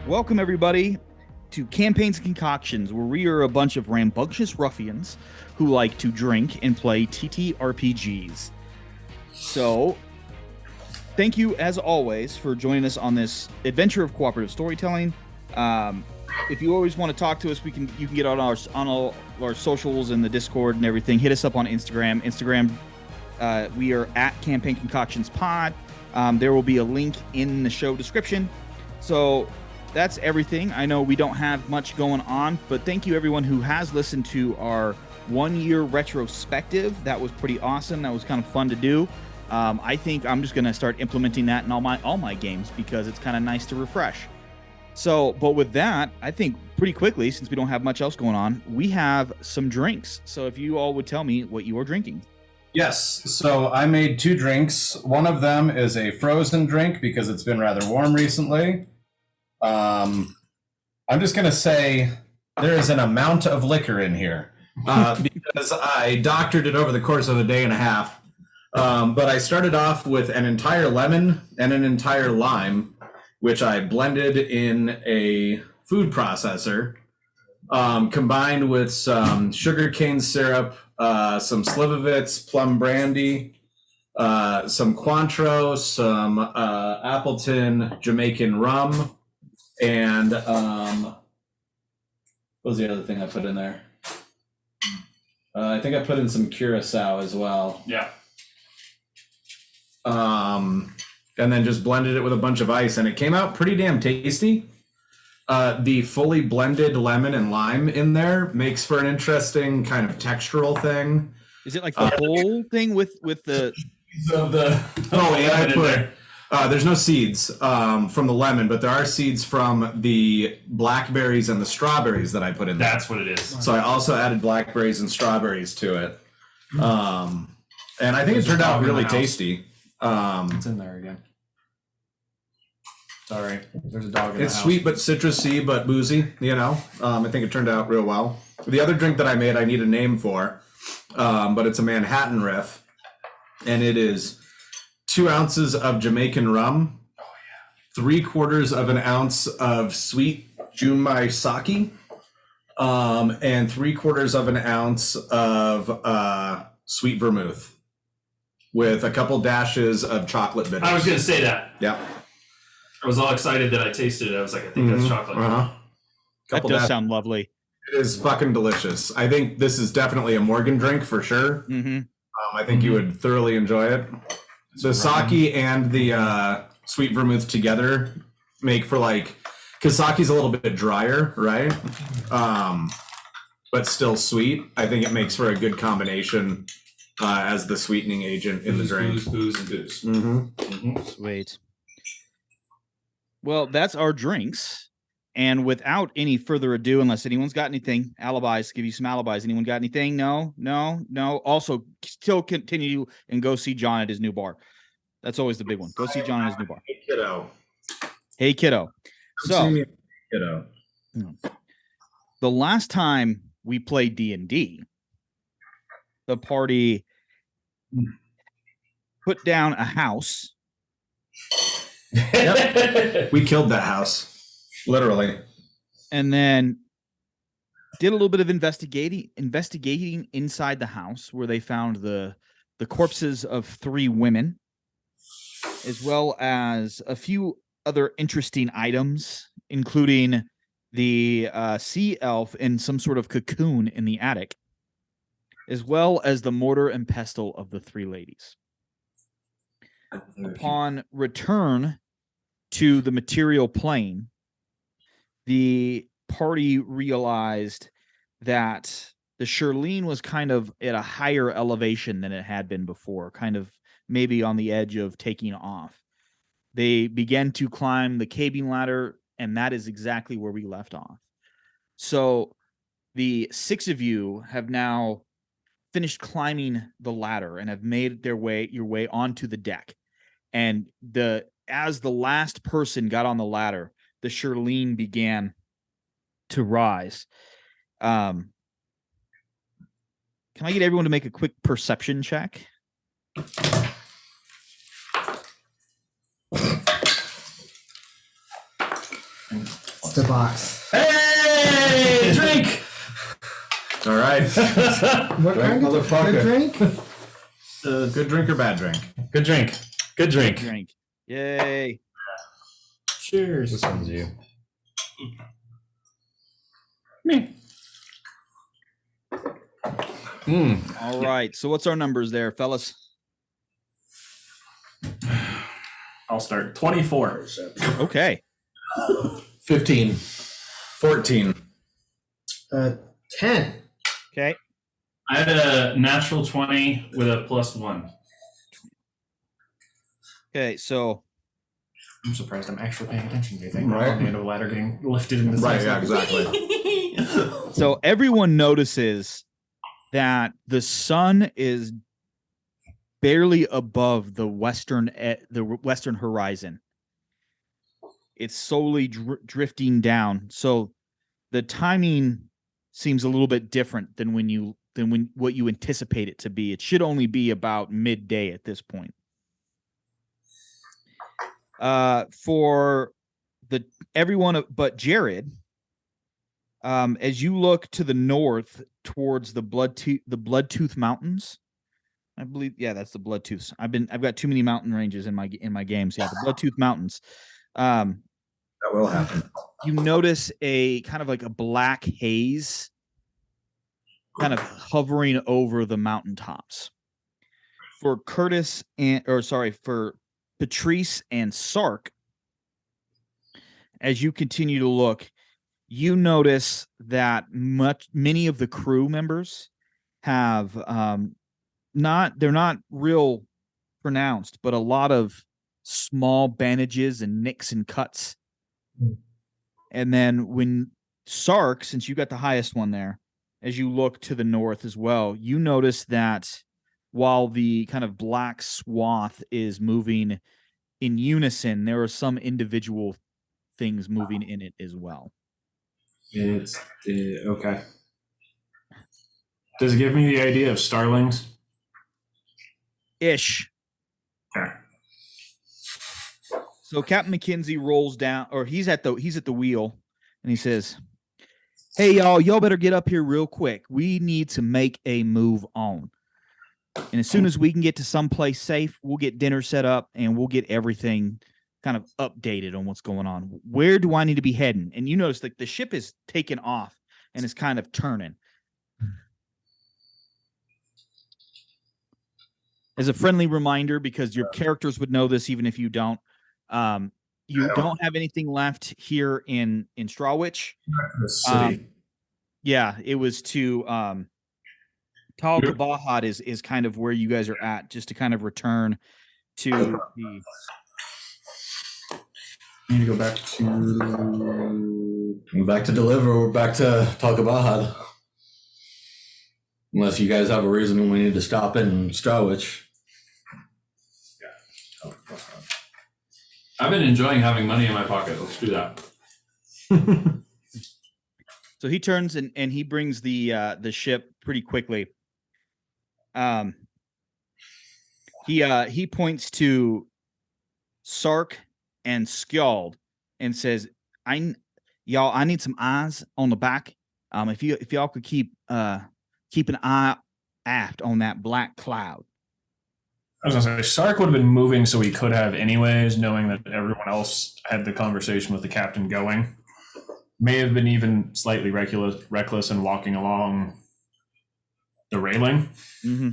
Welcome, everybody, to Campaigns and Concoctions, where we are a bunch of rambunctious ruffians who like to drink and play TTRPGs. So, thank you, as always, for joining us on this adventure of cooperative storytelling. If you always want to talk to us, you can get on all our socials and the Discord and everything. Hit us up on Instagram. We are at Campaign Concoctions Pod. There will be a link in the show description. So that's everything. I know we don't have much going on, but thank you everyone who has listened to our 1 year retrospective. That was pretty awesome. That was kind of fun to do. I think I'm just going to start implementing that in all my games because it's kind of nice to refresh. So, but with that, I think pretty quickly, since we don't have much else going on, we have some drinks. So if you all would tell me what you are drinking. Yes, so I made 2 drinks. One of them is a frozen drink because it's been rather warm recently. I'm just going to say there is an amount of liquor in here because I doctored it over the course of a day and a half. But I started off with an entire lemon and an entire lime, which I blended in a food processor, combined with some sugar cane syrup, some Slivovitz plum brandy, some Cointreau, some Appleton Jamaican rum, and what was the other thing I put in there? I think I put in some Curacao as well. Yeah. And then just blended it with a bunch of ice, and it came out pretty damn tasty. The fully blended lemon and lime in there makes for an interesting kind of textural thing. Is it like the whole thing with the... Of the oh, yeah, I put there's no seeds from the lemon, but there are seeds from the blackberries and the strawberries that I put in there. That's what it is. So I also added blackberries and strawberries to it. And I think it turned out really tasty. It's in there again. Sorry, there's a dog in the house. It's sweet but citrusy but boozy, you know. I think it turned out real well. The other drink that I made, I need a name for, but it's a Manhattan Riff, and it is 2 ounces of Jamaican rum, 3/4 of an ounce of sweet Junmai sake, and 3/4 of an ounce of sweet vermouth, with a couple dashes of chocolate bitters. I was going to say that. Yeah. I was all excited that I tasted it. I was like, I think that's chocolate. That does sound lovely. It is fucking delicious. I think this is definitely a Morgan drink for sure. Mm-hmm. I think you would thoroughly enjoy it. The sake and the sweet vermouth together make for because sake's a little bit drier, right? But still sweet. I think it makes for a good combination as the sweetening agent in the drink. Booze, and booze. Mm-hmm. Mm-hmm. Sweet. Well, that's our drinks. And without any further ado, unless anyone's got anything, alibis, give you some alibis. Anyone got anything? No. Also, still continue and go see John at his new bar. That's always the big one. Go see John at his new bar. Hey, kiddo. Hey, kiddo. So, kiddo. The last time we played D&D, the party put down a house. Yep. We killed that house. Literally. And then did a little bit of investigating inside the house, where they found the corpses of 3 women, as well as a few other interesting items, including the sea elf in some sort of cocoon in the attic, as well as the mortar and pestle of the 3 ladies. Upon return to the material plane, the party realized that the Shirlene was kind of at a higher elevation than it had been before, kind of maybe on the edge of taking off. They began to climb the cabin ladder, and that is exactly where we left off. So the 6 of you have now finished climbing the ladder and have made your way onto the deck. And as the last person got on the ladder, the Shirlene began to rise. Can I get everyone to make a quick perception check? monster box. Hey, drink. All right. What Drink, kind of motherfucker. good drink? Good drink or bad drink? Good drink. Good drink. Drink. Yay. Cheers. This one's you. Me. All right. So what's our numbers there, fellas? I'll start. 24. Okay. 15. 14. 10. Okay. I had a natural 20 with a +1. Okay. So I'm surprised I'm actually paying attention to anything. Right. On the end of a ladder getting lifted in the Right, sky. yeah, exactly. so everyone notices that the sun is barely above the western horizon. It's slowly drifting down. So the timing seems a little bit different than what you anticipate it to be. It should only be about midday at this point. For everyone but Jared, as you look to the north towards the Bloodtooth Mountains, I believe, yeah, that's the Bloodtooths. I've got too many mountain ranges in my games. Yeah, the Bloodtooth Mountains. That will happen. You notice a kind of like a black haze kind of hovering over the mountaintops. For Patrice and Sark, as you continue to look, you notice that many of the crew members have they're not real pronounced, but a lot of small bandages and nicks and cuts. And then when Sark, since you got the highest one there, as you look to the north as well, you notice that while the kind of black swath is moving in unison, there are some individual things moving in it as well. It's okay. Does it give me the idea of starlings? Ish. Okay. So Captain McKenzie rolls down, or he's at the wheel, and he says, "Hey y'all better get up here real quick. We need to make a move on. And as soon as we can get to someplace safe, we'll get dinner set up and we'll get everything kind of updated on what's going on. Where do I need to be heading?" And you notice that the ship is taken off and is kind of turning. As a friendly reminder, because your characters would know this even if you don't, you don't have anything left here in Strawwich. The city. Yeah, it was to Tal Kabahad is kind of where you guys are at, just to kind of return to the. You need to go back to deliver or back to Talkabahad. Unless you guys have a reason we need to stop in Strawwich. I've been enjoying having money in my pocket. Let's do that. So he turns and he brings the ship pretty quickly. He points to Sark and Skjald and says, I need some eyes on the back. If y'all could keep an eye aft on that black cloud." I was gonna say Sark would have been moving, so he could have anyways, knowing that everyone else had the conversation with the captain going. May have been even slightly reckless in walking along the railing. Mm-hmm.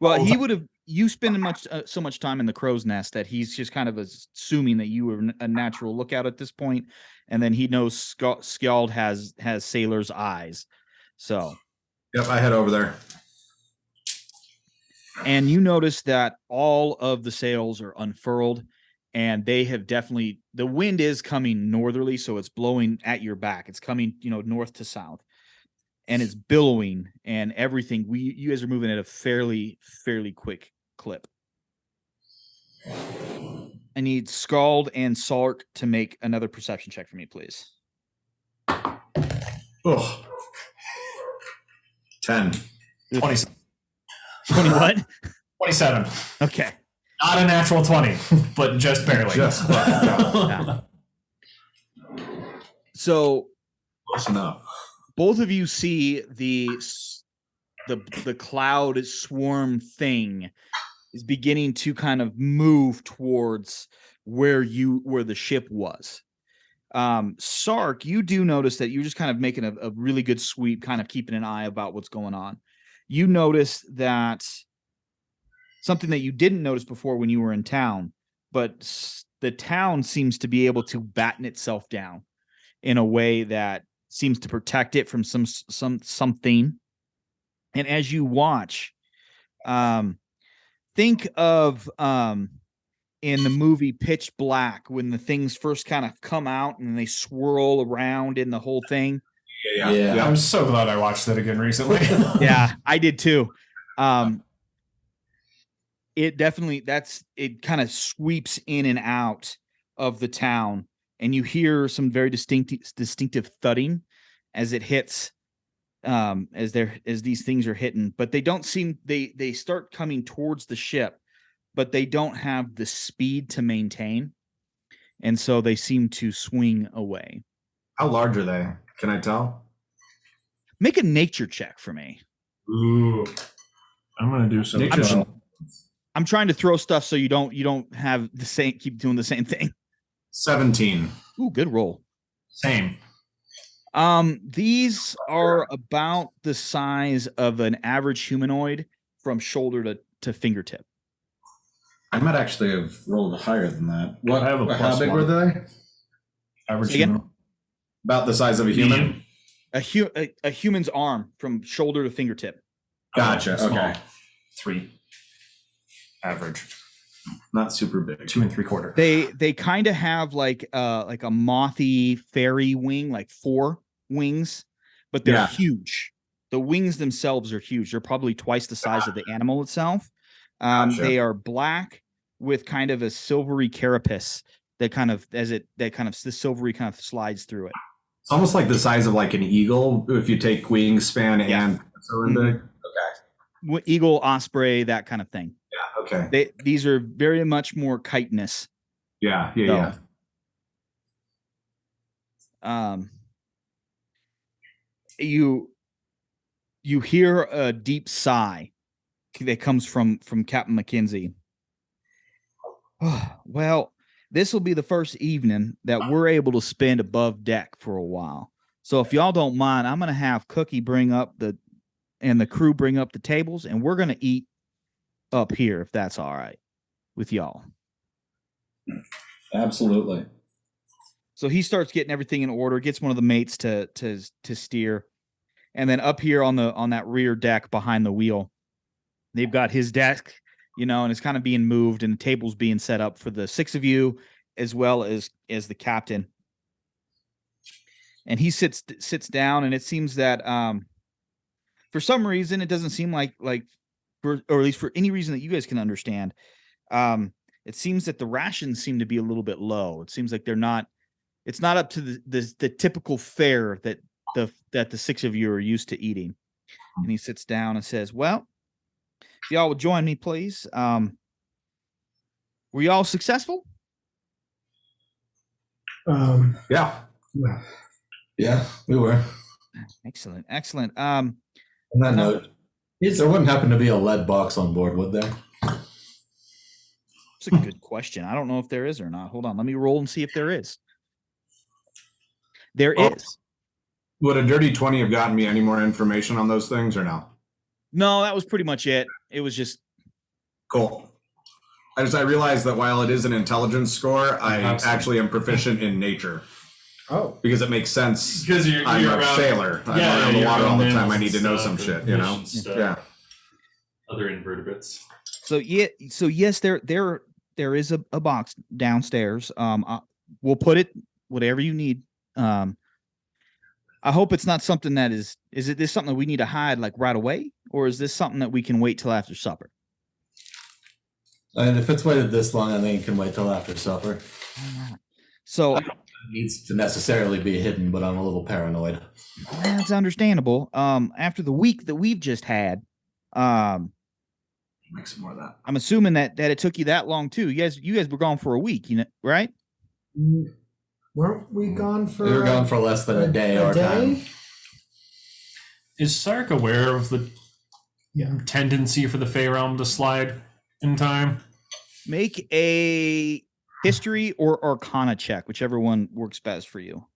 Well, he would have. You spend so much time in the crow's nest that he's just kind of assuming that you were a natural lookout at this point, and then he knows Skjald has sailor's eyes. So, Yep, I head over there. and you notice that all of the sails are unfurled, and they have definitely, the wind is coming northerly, so it's blowing at your back. It's coming, north to south, and it's billowing and everything. You guys are moving at a fairly quick clip. I need Skjald and Sark to make another perception check for me, please. Oh. 10. 27. 20 what? 27. Okay. Not a natural 20, but just barely. Just Yeah. So Close enough. both of you see the cloud swarm thing is beginning to kind of move towards where the ship was. Sark, you do notice that you're just kind of making a really good sweep, kind of keeping an eye about what's going on. You notice that something that you didn't notice before when you were in town, but the town seems to be able to batten itself down in a way that seems to protect it from something. And as you watch, think of in the movie Pitch Black when the things first kind of come out and they swirl around in the whole thing. Yeah. I'm so glad I watched that again recently. Yeah, I did too. It definitely it kind of sweeps in and out of the town, and you hear some very distinctive thudding as it hits, as these things are hitting, but they don't seem they start coming towards the ship, but they don't have the speed to maintain, and so they seem to swing away. How large are they? Can I tell? Make a nature check for me. Ooh. I'm gonna do something. I'm trying to throw stuff so you don't have the same, keep doing the same thing. 17. Ooh, good roll. Same. These are about the size of an average humanoid from shoulder to fingertip. I might actually have rolled higher than that. What? I have a how +1. big were they? Average Say again? human. About the size of a human. A human's arm from shoulder to fingertip. Gotcha. Small. Okay. 3. Average. Not super big. 2 3/4. They kind of have like a mothy fairy wing, like 4 wings, but they're huge. The wings themselves are huge. They're probably twice the size of the animal itself. Gotcha. They are black with kind of a silvery carapace that kind of the silvery kind of slides through it. It's almost like the size of like an eagle if you take wingspan and so in big. Okay. Eagle, osprey, that kind of thing. Yeah. Okay. These are very much more chitinous. Yeah. You hear a deep sigh that comes from Captain McKenzie. Oh, well, this will be the first evening that we're able to spend above deck for a while. So if y'all don't mind, I'm going to have Cookie bring up the crew bring up the tables, and we're going to eat up here, if that's all right with y'all. Absolutely. So he starts getting everything in order, gets one of the mates to steer. And then up here on that rear deck behind the wheel, they've got his desk, and it's kind of being moved, and the table's being set up for the 6 of you as well as the captain. And he sits down, and it seems that for some reason it doesn't seem like or at least for any reason that you guys can understand, it seems that the rations seem to be a little bit low. It seems like it's not up to the typical fare that the 6 of you are used to eating. And he sits down and says, well, if y'all would join me, please. Were y'all successful? Yeah. Yeah, we were. Excellent. On that note, there wouldn't happen to be a lead box on board, would there? It's a good question. I don't know if there is or not. Hold on. Let me roll and see if there is. There is. Would a dirty 20 have gotten me any more information on those things or no? No, that was pretty much it. It was just cool. I realized that while it is an intelligence score, I actually am proficient in nature. Oh, because it makes sense. Because you're I'm a around, sailor. I'm around the you're water all the around time. I mammals need to and know stuff some and shit, fish and stuff. Yeah. Other invertebrates. so yes, there is a box downstairs. We'll put it whatever you need. I hope it's not something that is it this something that we need to hide like right away, or is this something that we can wait till after supper? And if it's waited this long, I think it can wait till after supper. So It needs to necessarily be hidden, but I'm a little paranoid. that's understandable. After the week that we've just had, Make some more of that. I'm assuming that it took you that long too. You guys were gone for a week, right? Weren't we gone for? We were gone for less than a day our time. Is Sark aware of the tendency for the Fey realm to slide in time? Make a history or arcana check, whichever one works best for you.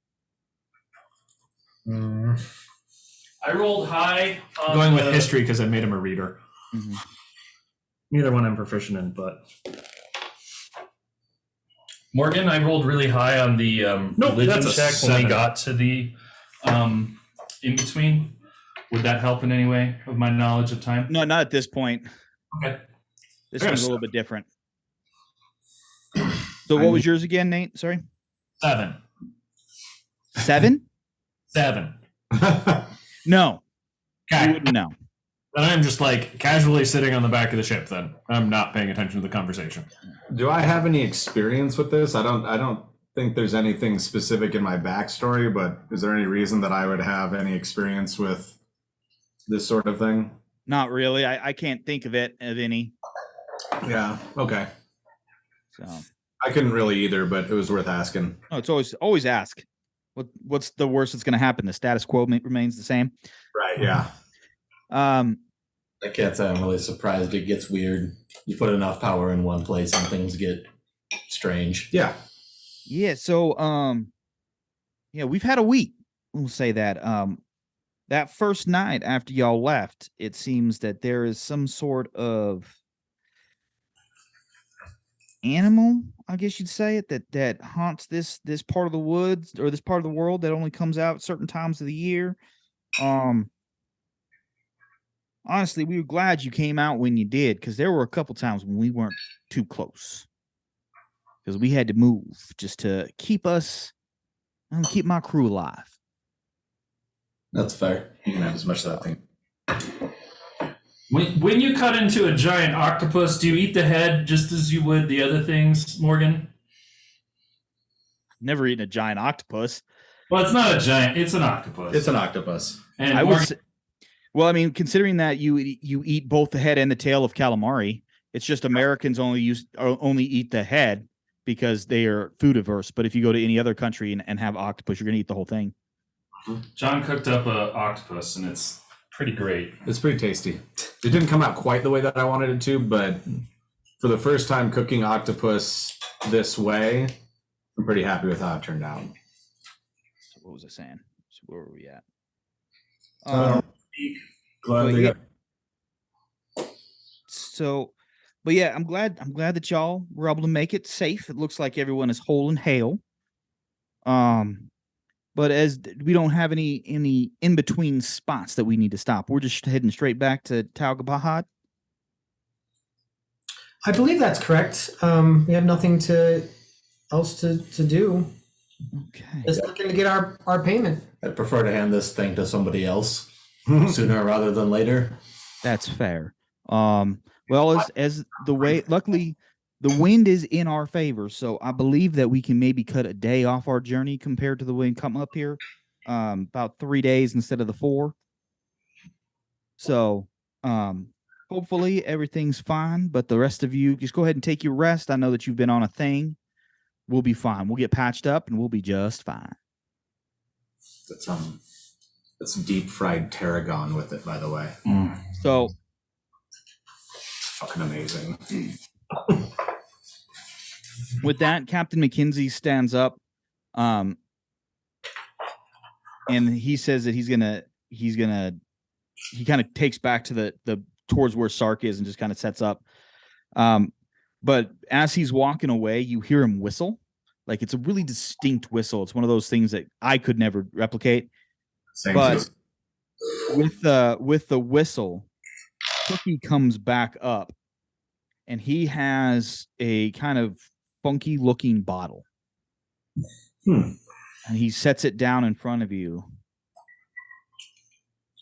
I rolled high. I'm going with history because I made him a reader. Mm-hmm. Neither one I'm proficient in, but Morgan, I rolled really high on the religion that's a check when we 7. got to the in between. Would that help in any way of my knowledge of time? No, not at this point. Okay. This one's a little bit different. So what was yours again, Nate? Sorry. 7. 7? 7. No. You Okay. wouldn't know. Then I'm just like casually sitting on the back of the ship. Then I'm not paying attention to the conversation. Do I have any experience with this? I don't think there's anything specific in my backstory, but is there any reason that I would have any experience with this sort of thing? Not really. I can't think of any. Yeah. Okay. So I couldn't really either, but it was worth asking. no, it's always ask. What's the worst that's going to happen? The status quo remains the same. Right. Yeah. I can't say I'm really surprised. It gets weird. You put enough power in one place and things get strange. Yeah. Yeah. So we've had a week. We'll say that. That first night after y'all left, it seems that there is some sort of animal, I guess you'd say it, that haunts this part of the woods or this part of the world that only comes out at certain times of the year. Honestly, we were glad you came out when you did, because there were a couple times when we weren't too close, because we had to move just to keep my crew alive. That's fair. You can have as much of that thing. When you cut into a giant octopus, do you eat the head just as you would the other things, Morgan? Never eaten a giant octopus. Well, it's not a giant. It's an octopus. It's an octopus. And I Morgan, would. Well, I mean, considering that you eat both the head and the tail of calamari, it's just Americans only eat the head because they are food averse. But if you go to any other country and have octopus, you're going to eat the whole thing. John cooked up a octopus, and it's pretty great. It's pretty tasty. It didn't come out quite the way that I wanted it to, but for the first time cooking octopus this way, I'm pretty happy with how it turned out. So what was I saying? So where were we at? Glad they got. So, but yeah, I'm glad that y'all were able to make it safe. It looks like everyone is whole and hale. But as we don't have any in between spots that we need to stop, we're just heading straight back to Talgabahad. I believe that's correct. We have nothing else to do. Okay. Just looking to get our payment. I'd prefer to hand this thing to somebody else sooner rather than later. That's fair. Well, as the way, luckily, the wind is in our favor, so I believe that we can maybe cut a day off our journey compared to the wind come up here. About 3 days instead of the 4. So, hopefully everything's fine. But the rest of you, just go ahead and take your rest. I know that you've been on a thing. We'll be fine. We'll get patched up, and we'll be just fine. That's deep fried tarragon with it, by the way. So, Fucking amazing. with that, Captain McKenzie stands up, and he says that he kind of takes back to the towards where Sark is and just kind of sets up. But as he's walking away, you hear him whistle. Like, it's a really distinct whistle. It's one of those things that I could never replicate. Same But too. with the whistle, Cookie comes back up, and he has a kind of funky looking bottle. And he sets it down in front of you.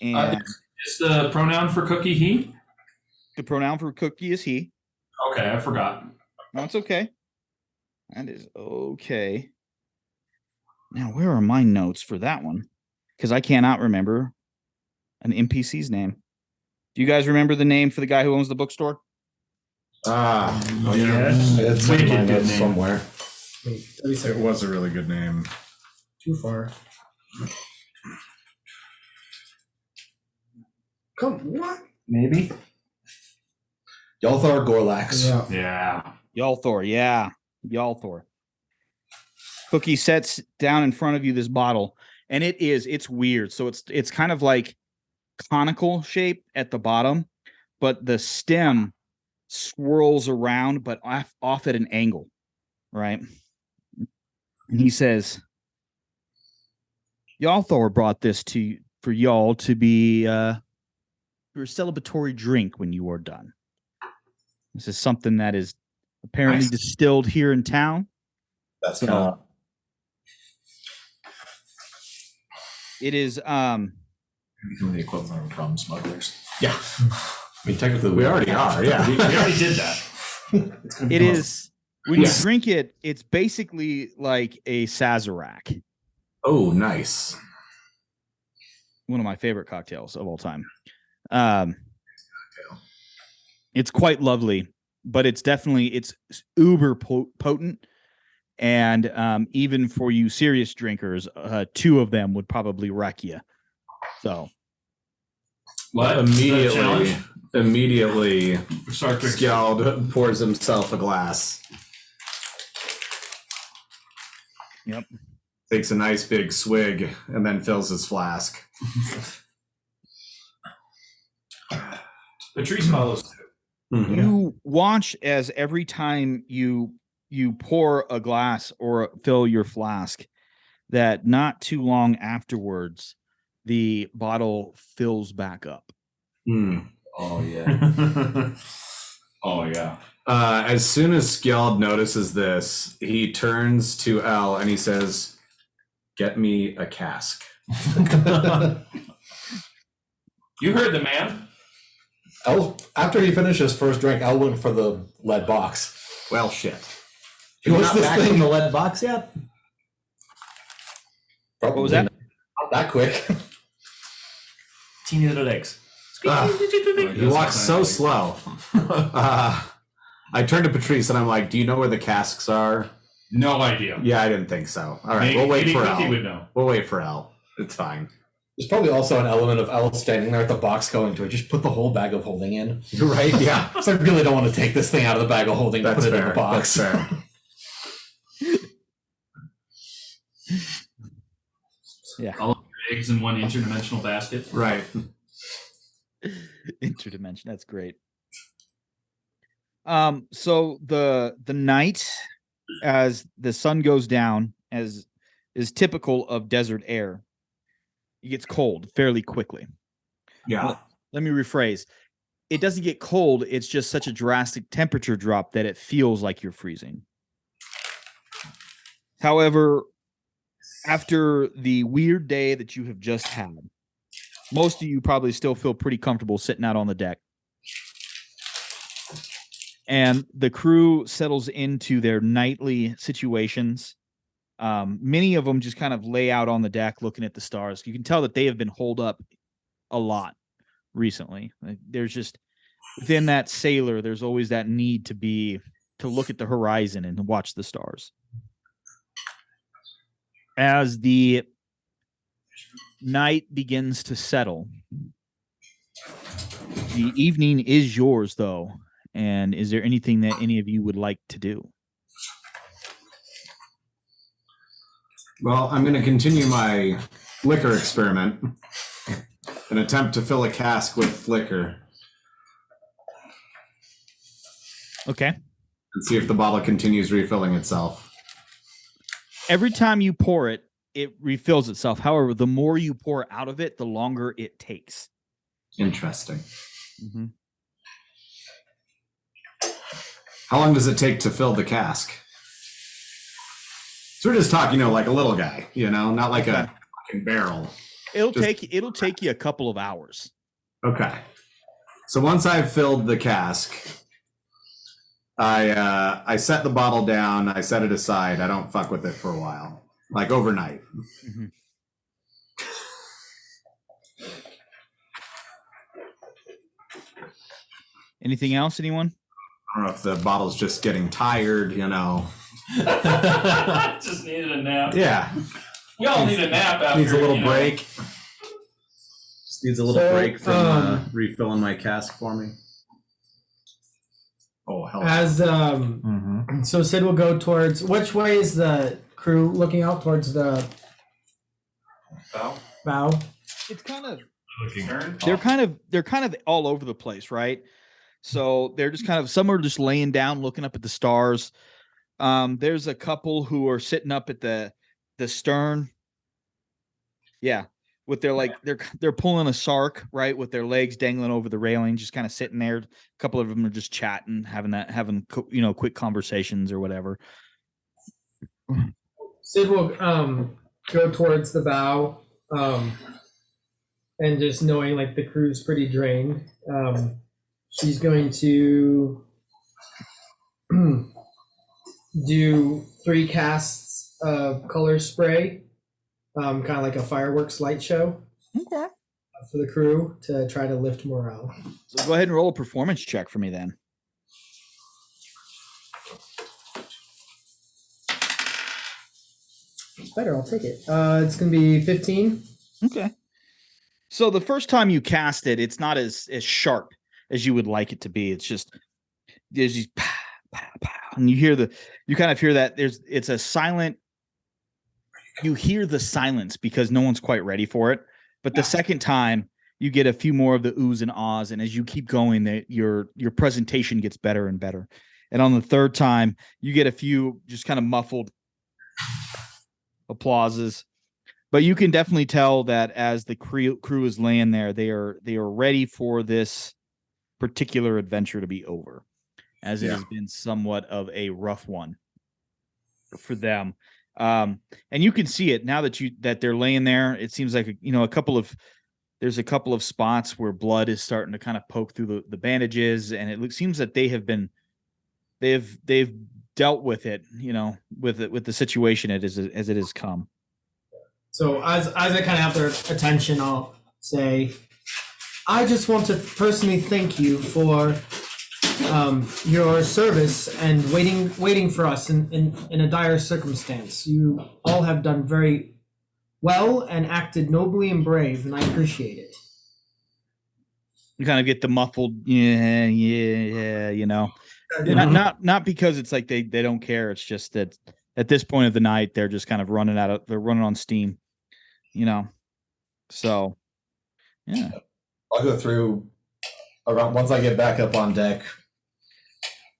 And Is the pronoun for Cookie he? the pronoun for Cookie is he. Okay, I forgot. No, it's okay. That is okay. Now, where are my notes for that one? Because I cannot remember an NPC's name. Do you guys remember the name for the guy who owns the bookstore? Ah, It's in my Wicked notes good name. somewhere. Wait, It was a really good name. too far. Come what? Maybe. Yalthar Gorlax. Yeah. Yeah. Yalthor, yeah. Yalthor. Cookie sets down in front of you this bottle, and it's weird. So it's kind of like conical shape at the bottom, but the stem swirls around, but off at an angle, right? And he says, Yalthor brought this for y'all to be your celebratory drink when you are done. This is something that is apparently distilled here in town. That's So it is Become the equivalent of rum smugglers. yeah. I mean, technically, We already are, yeah. We already did that. it is when you drink it, it's basically like a Sazerac. Oh, nice. One of my favorite cocktails of all time. It's quite lovely, but it's uber potent. And even for you serious drinkers, 2 of them would probably wreck you. So What? Is that a challenge? Immediately, Start drinking. Skjald pours himself a glass. Yep. Takes a nice big swig and then fills his flask. Patrice follows too. Mhm. you watch as every time you pour a glass or fill your flask, that not too long afterwards, the bottle fills back up. Mm. Oh yeah. Oh yeah. As soon as Skjald notices this, he turns to El and he says, "Get me a cask." You heard the man. After he finished his first drink, Al went for the lead box. Well, shit. You What's not this back thing? from the lead box yet? What was that? Not that quick. Teeny little legs. He walks so slow. I turn to Patrice and I'm like, "Do you know where the casks are?" No idea. Yeah, I didn't think so. All right, Maybe, we'll wait maybe for Cookie El. would know. We'll wait for El. It's fine. There's probably also an element of Al standing there at the box going to it. Just put the whole bag of holding in. You're right. Yeah, So I really don't want to take this thing out of the bag of holding to that's put it in fair. the box. That's fair. Yeah. All of your eggs in one interdimensional basket. Right. Interdimension. That's great. So the night, as the sun goes down, as is typical of desert air, it gets cold fairly quickly. Yeah. Let me rephrase. It doesn't get cold. It's just such a drastic temperature drop that it feels like you're freezing. However, after the weird day that you have just had, most of you probably still feel pretty comfortable sitting out on the deck. And the crew settles into their nightly situations. Many of them just kind of lay out on the deck looking at the stars. You can tell that they have been holed up a lot recently. There's just, within that sailor, there's always that need to look at the horizon and watch the stars. As the night begins to settle, the evening is yours, though. And is there anything that any of you would like to do? Well, I'm going to continue my liquor experiment and attempt to fill a cask with liquor Okay. and see if the bottle continues refilling itself. Every time you pour it, it refills itself. However, the more you pour out of it, the longer it takes. Interesting. Mm-hmm. How long does it take to fill the cask? So we're just talking, like a little guy, not like a fucking barrel. It'll take you a couple of hours. Okay. So once I've filled the cask, I set the bottle down. I set it aside. I don't fuck with it for a while, like overnight. Mm-hmm. Anything else, anyone? I don't know if the bottle's just getting tired, Just needed a nap. Yeah. We all need a nap after. Needs a little you know. break. Just needs a little So, break from refilling my cask for me. Oh, hell. As Mm-hmm. so Sid will go towards, which way is the crew looking out? Towards the bow? It's kind of Turn. they're kind of all over the place, right? So they're just kind of, some are just laying down looking up at the stars. There's a couple who are sitting up at the stern. Yeah, with their like they're pulling a sark, right, with their legs dangling over the railing, just kind of sitting there. A couple of them are just chatting, having quick conversations or whatever. Sid will go towards the bow, and just knowing like the crew's pretty drained, she's going to do 3 casts of color spray, kind of like a fireworks light show Okay. for the crew to try to lift morale. So go ahead and roll a performance check for me then. It's better, I'll take it. It's going to be 15. Okay. So the first time you cast it, it's not as sharp as you would like it to be. It's just there's these pow, pow, pow, and you kind of hear that it's a silent. You hear the silence because no one's quite ready for it. But the second time, you get a few more of the oohs and ahs, and as you keep going, your presentation gets better and better. And on the third time, you get a few just kind of muffled applauses. But you can definitely tell that as the crew is laying there, they are ready for this particular adventure to be over, as it has been somewhat of a rough one for them. And you can see it now that they're laying there. It seems like there's a couple of spots where blood is starting to kind of poke through the bandages, and it seems that they've dealt with it, with the situation as it has come. So as I kind of have their attention, I'll say, I just want to personally thank you for your service and waiting for us in a dire circumstance. You all have done very well and acted nobly and brave, and I appreciate it. You kind of get the muffled, not because it's like they don't care. It's just that at this point of the night, they're just kind of they're running on steam, So, yeah. I'll go through around once I get back up on deck.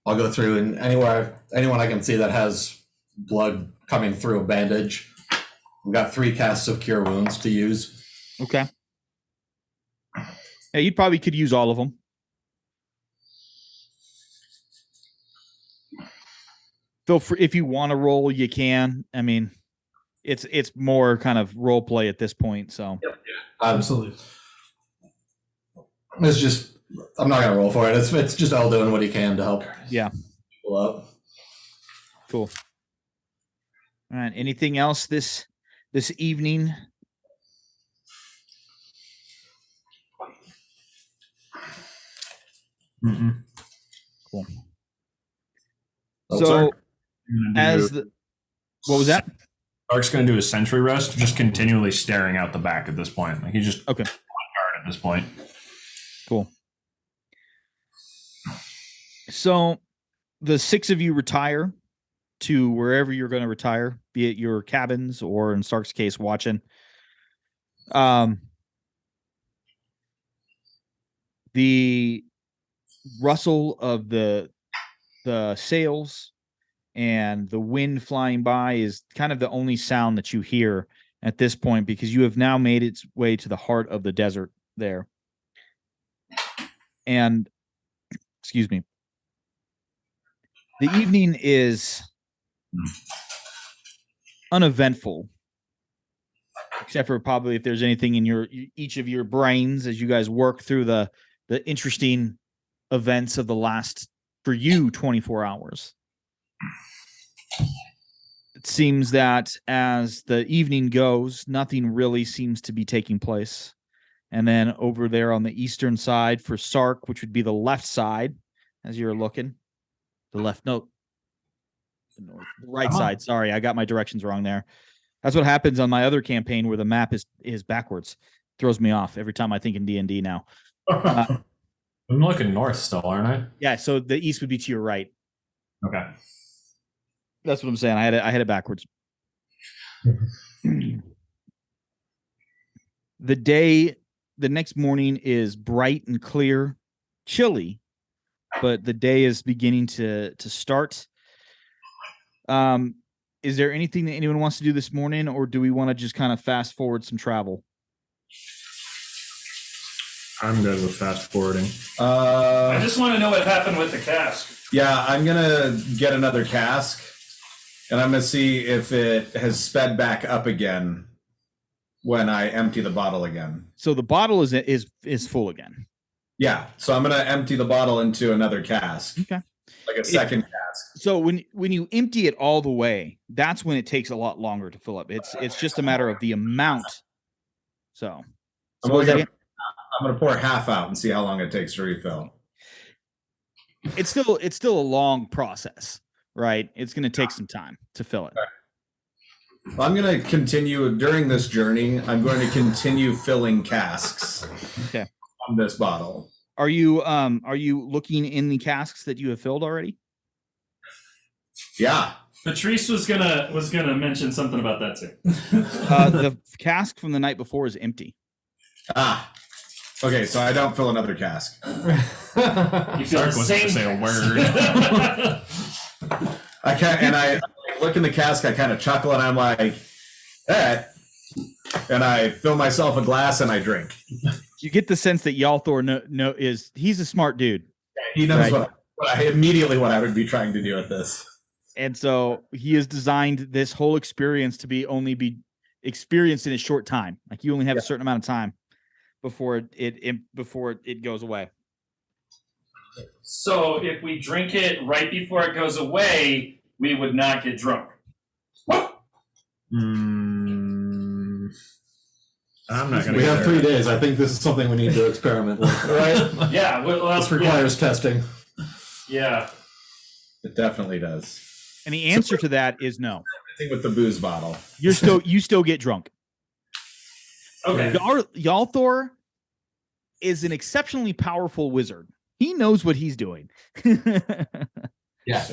I'll go through and anyone I can see that has blood coming through a bandage. We've got 3 casts of cure wounds to use. Okay. Yeah, you probably could use all of them. Feel free, if you want to roll, you can. I mean, it's more kind of role play at this point. So, Absolutely. It's just I'm not gonna roll for it. It's just all doing what he can to help. Yeah. People up. Cool. All right. Anything else this evening? Mm-mm. Cool. Oh, So, sorry. what was that? Dark's going to do a sentry rest, just continually staring out the back at this point. Like he's just Okay. on guard at this point. Cool. So the 6 of you retire to wherever you're going to retire, be it your cabins or in Sark's case, watching. The rustle of the sails and the wind flying by is kind of the only sound that you hear at this point, because you have now made its way to the heart of the desert there. And, excuse me, the evening is uneventful, except for probably if there's anything in each of your brains as you guys work through the interesting events of the last, for you, 24 hours. It seems that as the evening goes, nothing really seems to be taking place. And then over there on the eastern side for Sark, which would be the left side, as you're looking, the left note. Right side. Sorry, I got my directions wrong there. That's what happens on my other campaign where the map is backwards. Throws me off every time I think in D&D now. I'm looking north still, aren't I? Yeah, so the east would be to your right. Okay. That's what I'm saying. I had it backwards. The next morning is bright and clear, chilly, but the day is beginning to start. Is there anything that anyone wants to do this morning, or do we want to just kind of fast forward some travel? I'm good with fast forwarding. I just want to know what happened with the cask. Yeah, I'm gonna get another cask, and I'm gonna see if it has sped back up again when I empty the bottle again. So the bottle is full again. Yeah, so I'm gonna empty the bottle into another cask. Okay. Like a second cask. So when you empty it all the way, that's when it takes a lot longer to fill up. It's just a matter of the amount. So I'm gonna pour half out and see how long it takes to refill. it's still a long process, right? It's going to take some time to fill it. Well, I'm going to continue during this journey. I'm going to continue filling casks. Okay. On this bottle. Are you looking in the casks that you have filled already? Yeah. Patrice was gonna mention something about that too. The cask from the night before is empty. Ah. Okay, so I don't fill another cask. You feel Sark the was same. to say a word. I can't, and I look in the cask. I kind of chuckle, and I'm like, "Eh," and I fill myself a glass and I drink. You get the sense that Yalthor he's a smart dude. He knows Right. what I would be trying to do with this. And so he has designed this whole experience to only be experienced in a short time. Like you only have a certain amount of time before it goes away. So if we drink it right before it goes away, we would not get drunk. I'm not going We to have 3 days. I think this is something we need to experiment with, right? Yeah, well, This requires testing. Yeah. It definitely does. And the answer to that is no. I think with the booze bottle. You still get drunk. Okay. Yalthor is an exceptionally powerful wizard. He knows what he's doing. Yeah.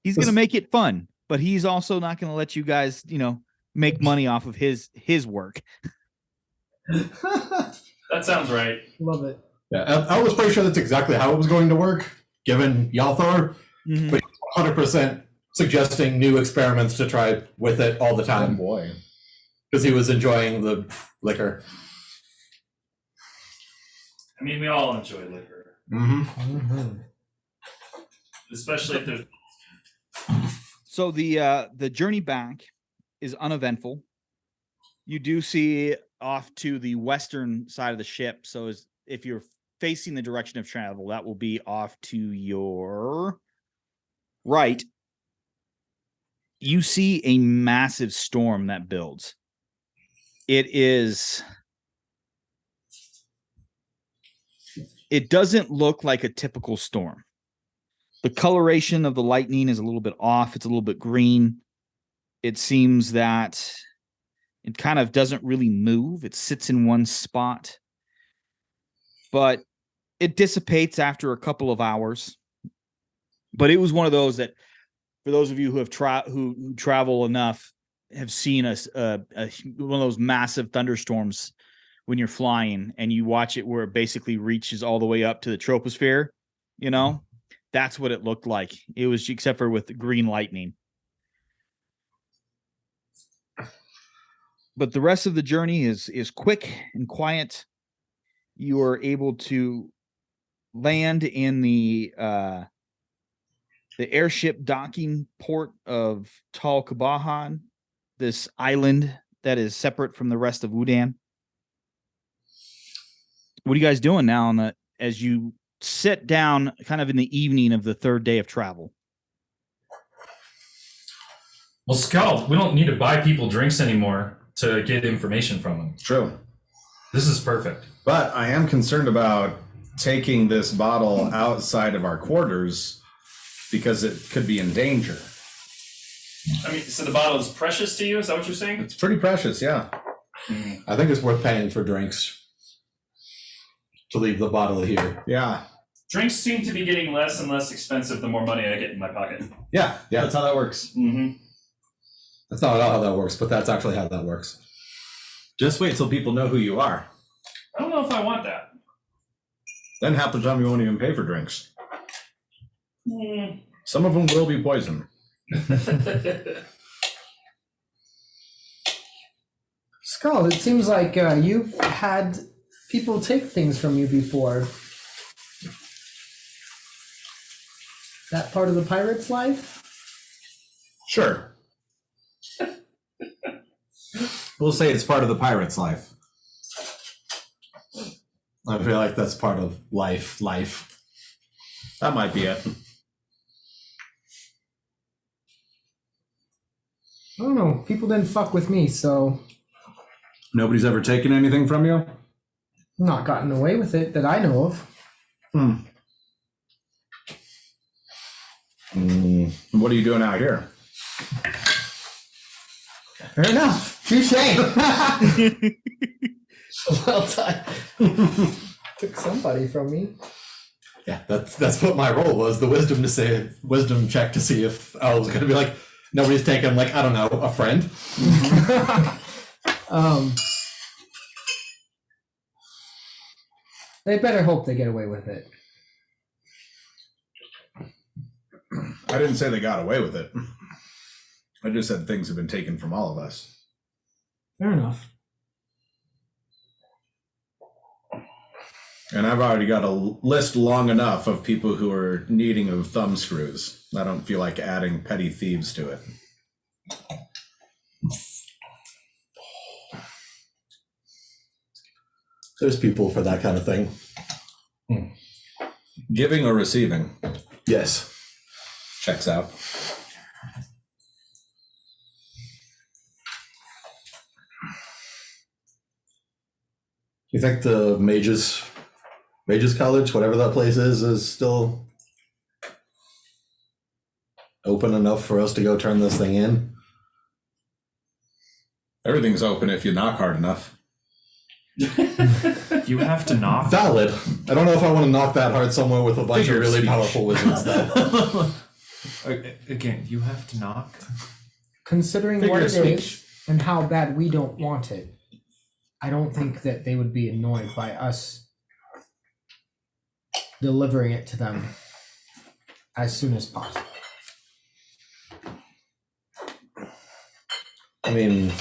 He's going to make it fun, but he's also not going to let you guys, make money off of his work. That sounds right. Love it. Yeah, I was pretty sure that's exactly how it was going to work, given Yalthor. Mhm. But 100% suggesting new experiments to try with it all the Oh time boy. because he was enjoying the liquor. I mean, we all enjoy liquor, Mm-hmm. especially if there's. So the journey back is uneventful. You do see off to the western side of the ship. So if you're facing the direction of travel, that will be off to your right. You see a massive storm that builds. It doesn't look like a typical storm. The coloration of the lightning is a little bit off. It's a little bit green. It seems that it kind of doesn't really move. It sits in one spot, but it dissipates after a couple of hours. But it was one of those that, for those of you who have who travel enough, have seen one of those massive thunderstorms when you're flying, and you watch it where it basically reaches all the way up to the troposphere. That's what it looked like. It was, except for with green lightning. But the rest of the journey is quick and quiet. You are able to land in the airship docking port of Tal Kabahan, this island that is separate from the rest of Wudan. What are you guys doing now as you sit down kind of in the evening of the third day of travel? Well, Scout, we don't need to buy people drinks anymore to get information from them. True. This is perfect. But I am concerned about taking this bottle outside of our quarters because it could be in danger. I mean, so the bottle is precious to you? Is that what you're saying? It's pretty precious, yeah. I think it's worth paying for drinks to leave the bottle here. Yeah. Drinks seem to be getting less and less expensive the more money I get in my pocket. Yeah, that's how that works. Mm-hmm. That's not how that works, but that's actually how that works. Just wait till people know who you are. I don't know if I want that. Then half the time you won't even pay for drinks. Mm. Some of them will be poison. Skull, it seems like you've had people take things from you before. That part of the pirate's life? Sure. We'll say it's part of the pirate's life. I feel like that's part of life. That might be it. I don't know. People didn't fuck with me, so Nobody's ever taken anything from you? not gotten away with it that I know of. What are you doing out here? Fair enough. Touche. Well done. Took somebody from me. Yeah, that's what my role was. The wisdom check to see if I was going to be like, nobody's taken, like, I don't know, a friend. They better hope they get away with it. I didn't say they got away with it. I just said things have been taken from all of us. Fair enough. And I've already got a list long enough of people who are needing of thumb screws. I don't feel like adding petty thieves to it. There's people for that kind of thing. Giving or receiving? Yes. Checks out. You think the Mages College, whatever that place is still open enough for us to go turn this thing in? Everything's open if you knock hard enough. You have to knock. Valid. I don't know if I want to knock that hard somewhere with a bunch Figure of of really speech. powerful wizards, though. Again, you have to knock. Considering Figure what of it is speech. and how bad we don't want it, I don't think that they would be annoyed by us delivering it to them as soon as possible. I mean,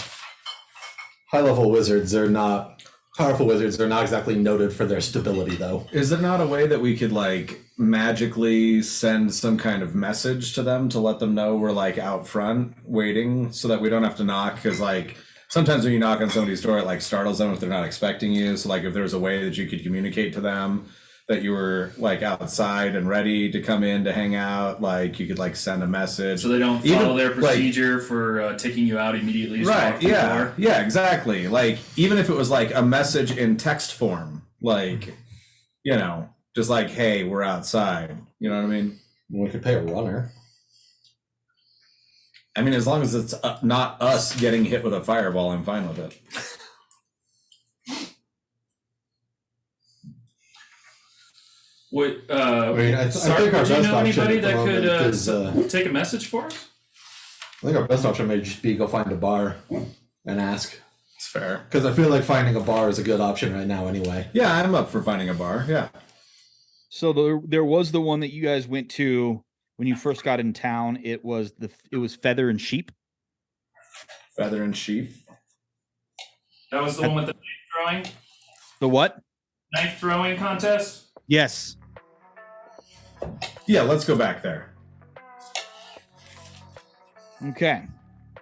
high-level wizards are not... Powerful wizards are not exactly noted for their stability, though. Is there not a way that we could like magically send some kind of message to them to let them know we're like out front waiting so that we don't have to knock? Because like sometimes when you knock on somebody's door, it like startles them if they're not expecting you. So like if there's a way that you could communicate to them that you were like outside and ready to come in to hang out, like you could like send a message. So they don't Even, follow their like- procedure for taking you out immediately. As you Right, walk through the yeah, door. yeah, exactly. Like even if it was like a message in text form, like, you know, just like, hey, we're outside. You know what I mean? We could pay a runner. I mean, as long as it's not us getting hit with a fireball, I'm fine with it. What, mean, I Sark, think our would you best know option anybody at the that could moment is, take a message for us? I think our best option may just be go find a bar and ask. It's fair. Because I feel like finding a bar is a good option right now anyway. Yeah, I'm up for finding a bar. Yeah. So there was the one that you guys went to when you first got in town. It was Feather and Sheep. Feather and sheep. That was the one with the knife throwing? The what? Knife throwing contest? Yes. Yeah, let's go back there. Okay.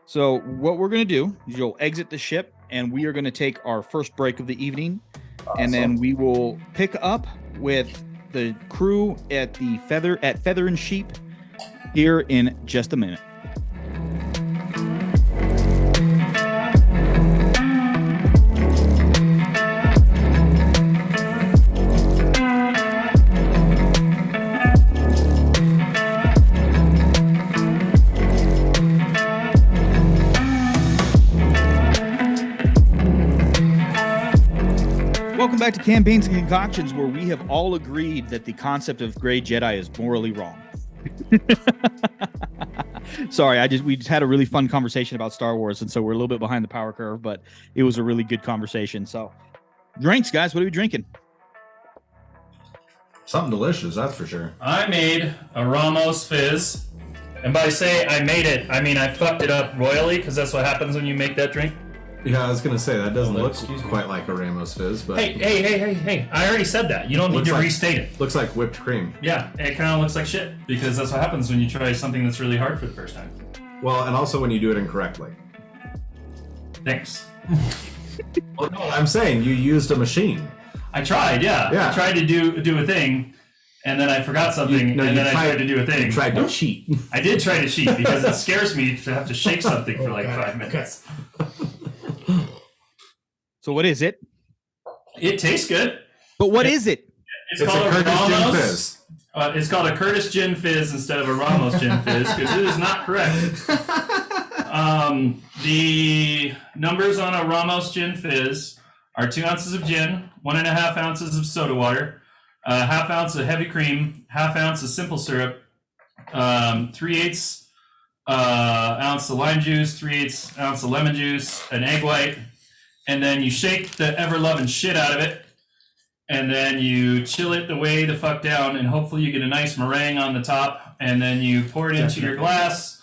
So what we're going to do is you'll exit the ship and we are going to take our first break of the evening. And then we will pick up with the crew at Feather and Sheep here in just a minute. Welcome back to Campaigns and Concoctions, where we have all agreed that the concept of Grey Jedi is morally wrong. Sorry, we just had a really fun conversation about Star Wars, and so we're a little bit behind the power curve, but it was a really good conversation. So, drinks, guys, what are we drinking? Something delicious, that's for sure. I made a Ramos Fizz. And by say I made it, I mean I fucked it up royally, because that's what happens when you make that drink. Yeah, I was gonna say that doesn't look excuse me. quite like a Ramos Fizz, but Hey. I already said that. You don't need Looks to like- restate it. looks like whipped cream. Yeah, it kind of looks like shit, because that's what happens when you try something that's really hard for the first time. Well, and also when you do it incorrectly. Thanks. Well, no, I'm saying you used a machine. I tried, yeah. Yeah. I tried to do a thing, and then I forgot something, No, and you then I tried to do a thing. You tried to cheat. I did try to cheat, because it scares me to have to shake something for like 5 minutes. So, what is it? It tastes good. But what is it? It's, It's called a Curtis Gin Ramos. Fizz. It's called a Curtis Gin Fizz instead of a Ramos Gin Fizz, because it is not correct. The numbers on a Ramos Gin Fizz are 2 ounces of gin, 1.5 ounces of soda water, a half ounce of heavy cream, half ounce of simple syrup, 3/8 ounce of lime juice, 3/8 ounce of lemon juice, an egg white, and then you shake the ever-loving shit out of it, and then you chill it the way the fuck down, and hopefully you get a nice meringue on the top, and then you pour it into your glass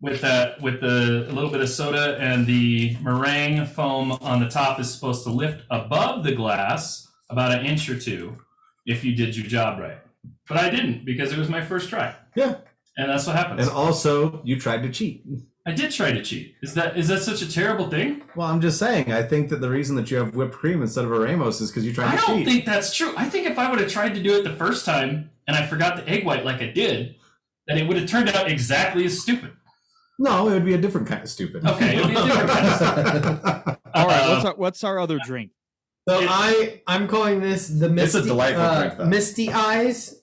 with a little bit of soda, and the meringue foam on the top is supposed to lift above the glass about 1 inch or 2 if you did your job right. But I didn't, because it was my first try. Yeah. And that's what happens. And also, you tried to cheat. I did try to cheat. Is that such a terrible thing? Well, I'm just saying, I think that the reason that you have whipped cream instead of a Ramos is because you tried I to don't cheat. think that's true. I think if I would have tried to do it the first time and I forgot the egg white like I did, then it would have turned out exactly as stupid. No, it would be a different kind of stupid. Okay, it would be a different kind of stupid. All right, what's our other drink? So I'm calling this the Misty, It's a delightful drink, though. Misty Eyes.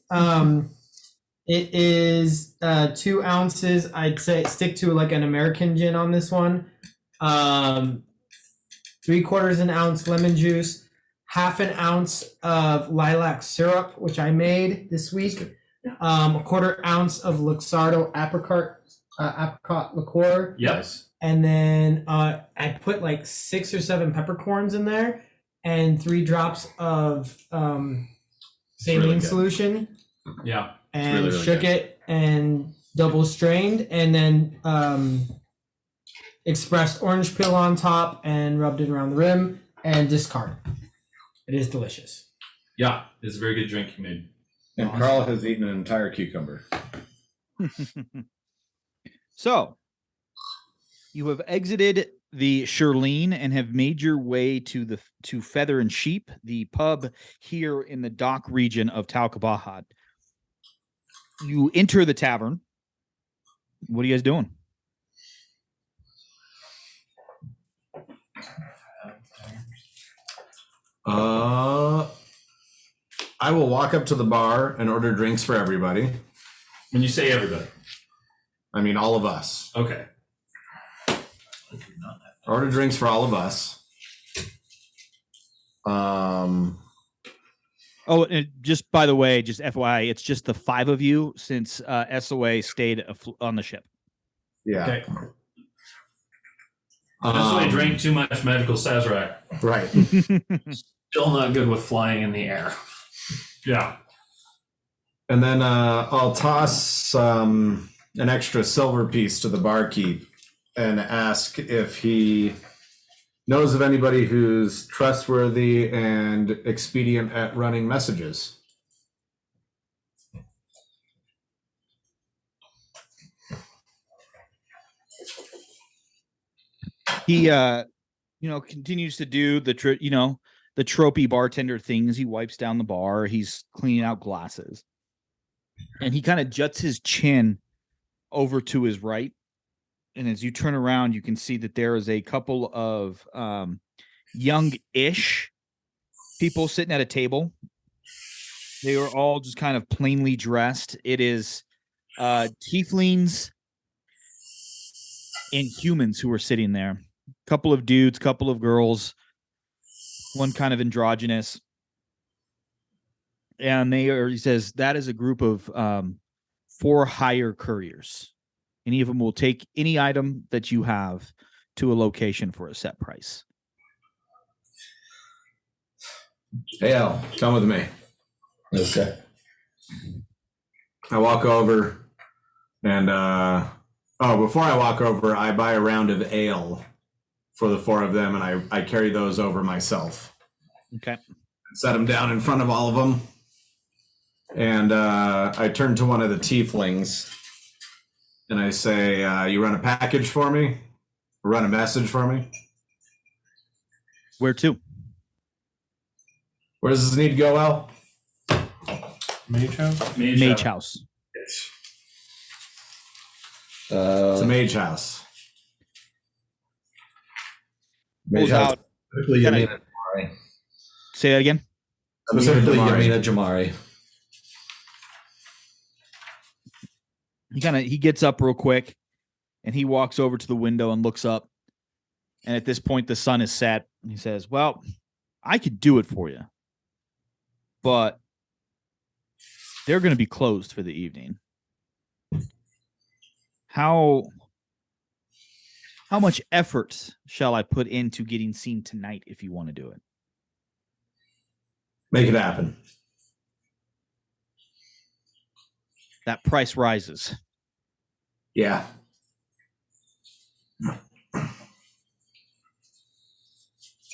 It is 2 ounces. I'd say stick to like an American gin on this one. 3/4 an ounce lemon juice, half an ounce of lilac syrup, which I made this week. 1/4 ounce of Luxardo apricot liqueur. Yes. And then I put like 6 or 7 peppercorns in there and 3 drops of saline really good. solution, Yeah. and really, really shook good. it and double strained, and then expressed orange peel on top and rubbed it around the rim and discard. It is delicious. Yeah. It's a very good drink you made. And Carl has eaten an entire cucumber. So, you have exited the Shirlene and have made your way to Feather and Sheep, the pub here in the dock region of Talcabahad. You enter the tavern. What are you guys doing? I will walk up to the bar and order drinks for everybody. When you say everybody. I mean, all of us. Okay. Order drinks for all of us. Oh, and just by the way, just FYI, it's just the 5 of you since SOA stayed on the ship. Yeah. Okay. That's why I drank too much magical Sazerac. Right. Still not good with flying in the air. Yeah. And then I'll toss an extra silver piece to the barkeep and ask if he knows of anybody who's trustworthy and expedient at running messages. He continues to do the tropey bartender things. He wipes down the bar, he's cleaning out glasses, and he kind of juts his chin over to his right, and as you turn around you can see that there is a couple of young-ish people sitting at a table. They are all just kind of plainly dressed. It is tieflings and humans who are sitting there. Couple of dudes, couple of girls. one kind of androgynous. And he says that is a group of 4 hire couriers. Any of them will take any item that you have to a location for a set price. Hey, Al, come with me. Okay. I walk over and, before I walk over, I buy a round of ale for the 4 of them, and I carry those over myself. Okay. Set them down in front of all of them. And I turn to one of the tieflings and I say, you run a package for me? Or run a message for me? Where to? Where does this need to go, Al? Mage house? Mage house. It's a mage house. Pulls out. Specifically, Can I- Yamina Jamari. Say that again. Specifically, Jamari. Yamina Jamari. He gets up real quick and he walks over to the window and looks up. And at this point, the sun is set. And he says, well, I could do it for you, but they're going to be closed for the evening. How much effort shall I put into getting seen tonight if you want to do it? Make it happen. That price rises. Yeah.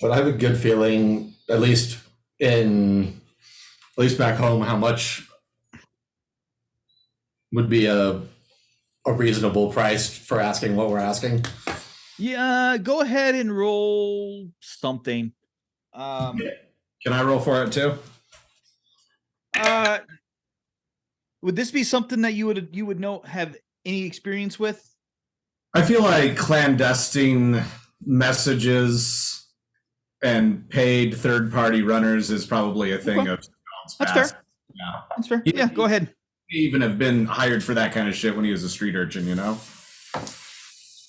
But I have a good feeling, at least back home, how much would be a reasonable price for asking what we're asking. Yeah, go ahead and roll something. Can I roll for it too? Would this be something that you would know have any experience with? I feel like clandestine messages and paid third-party runners is probably a thing Okay. of That's past. fair. Yeah. That's fair. Yeah, go ahead. He even have been hired for that kind of shit when he was a street urchin, you know?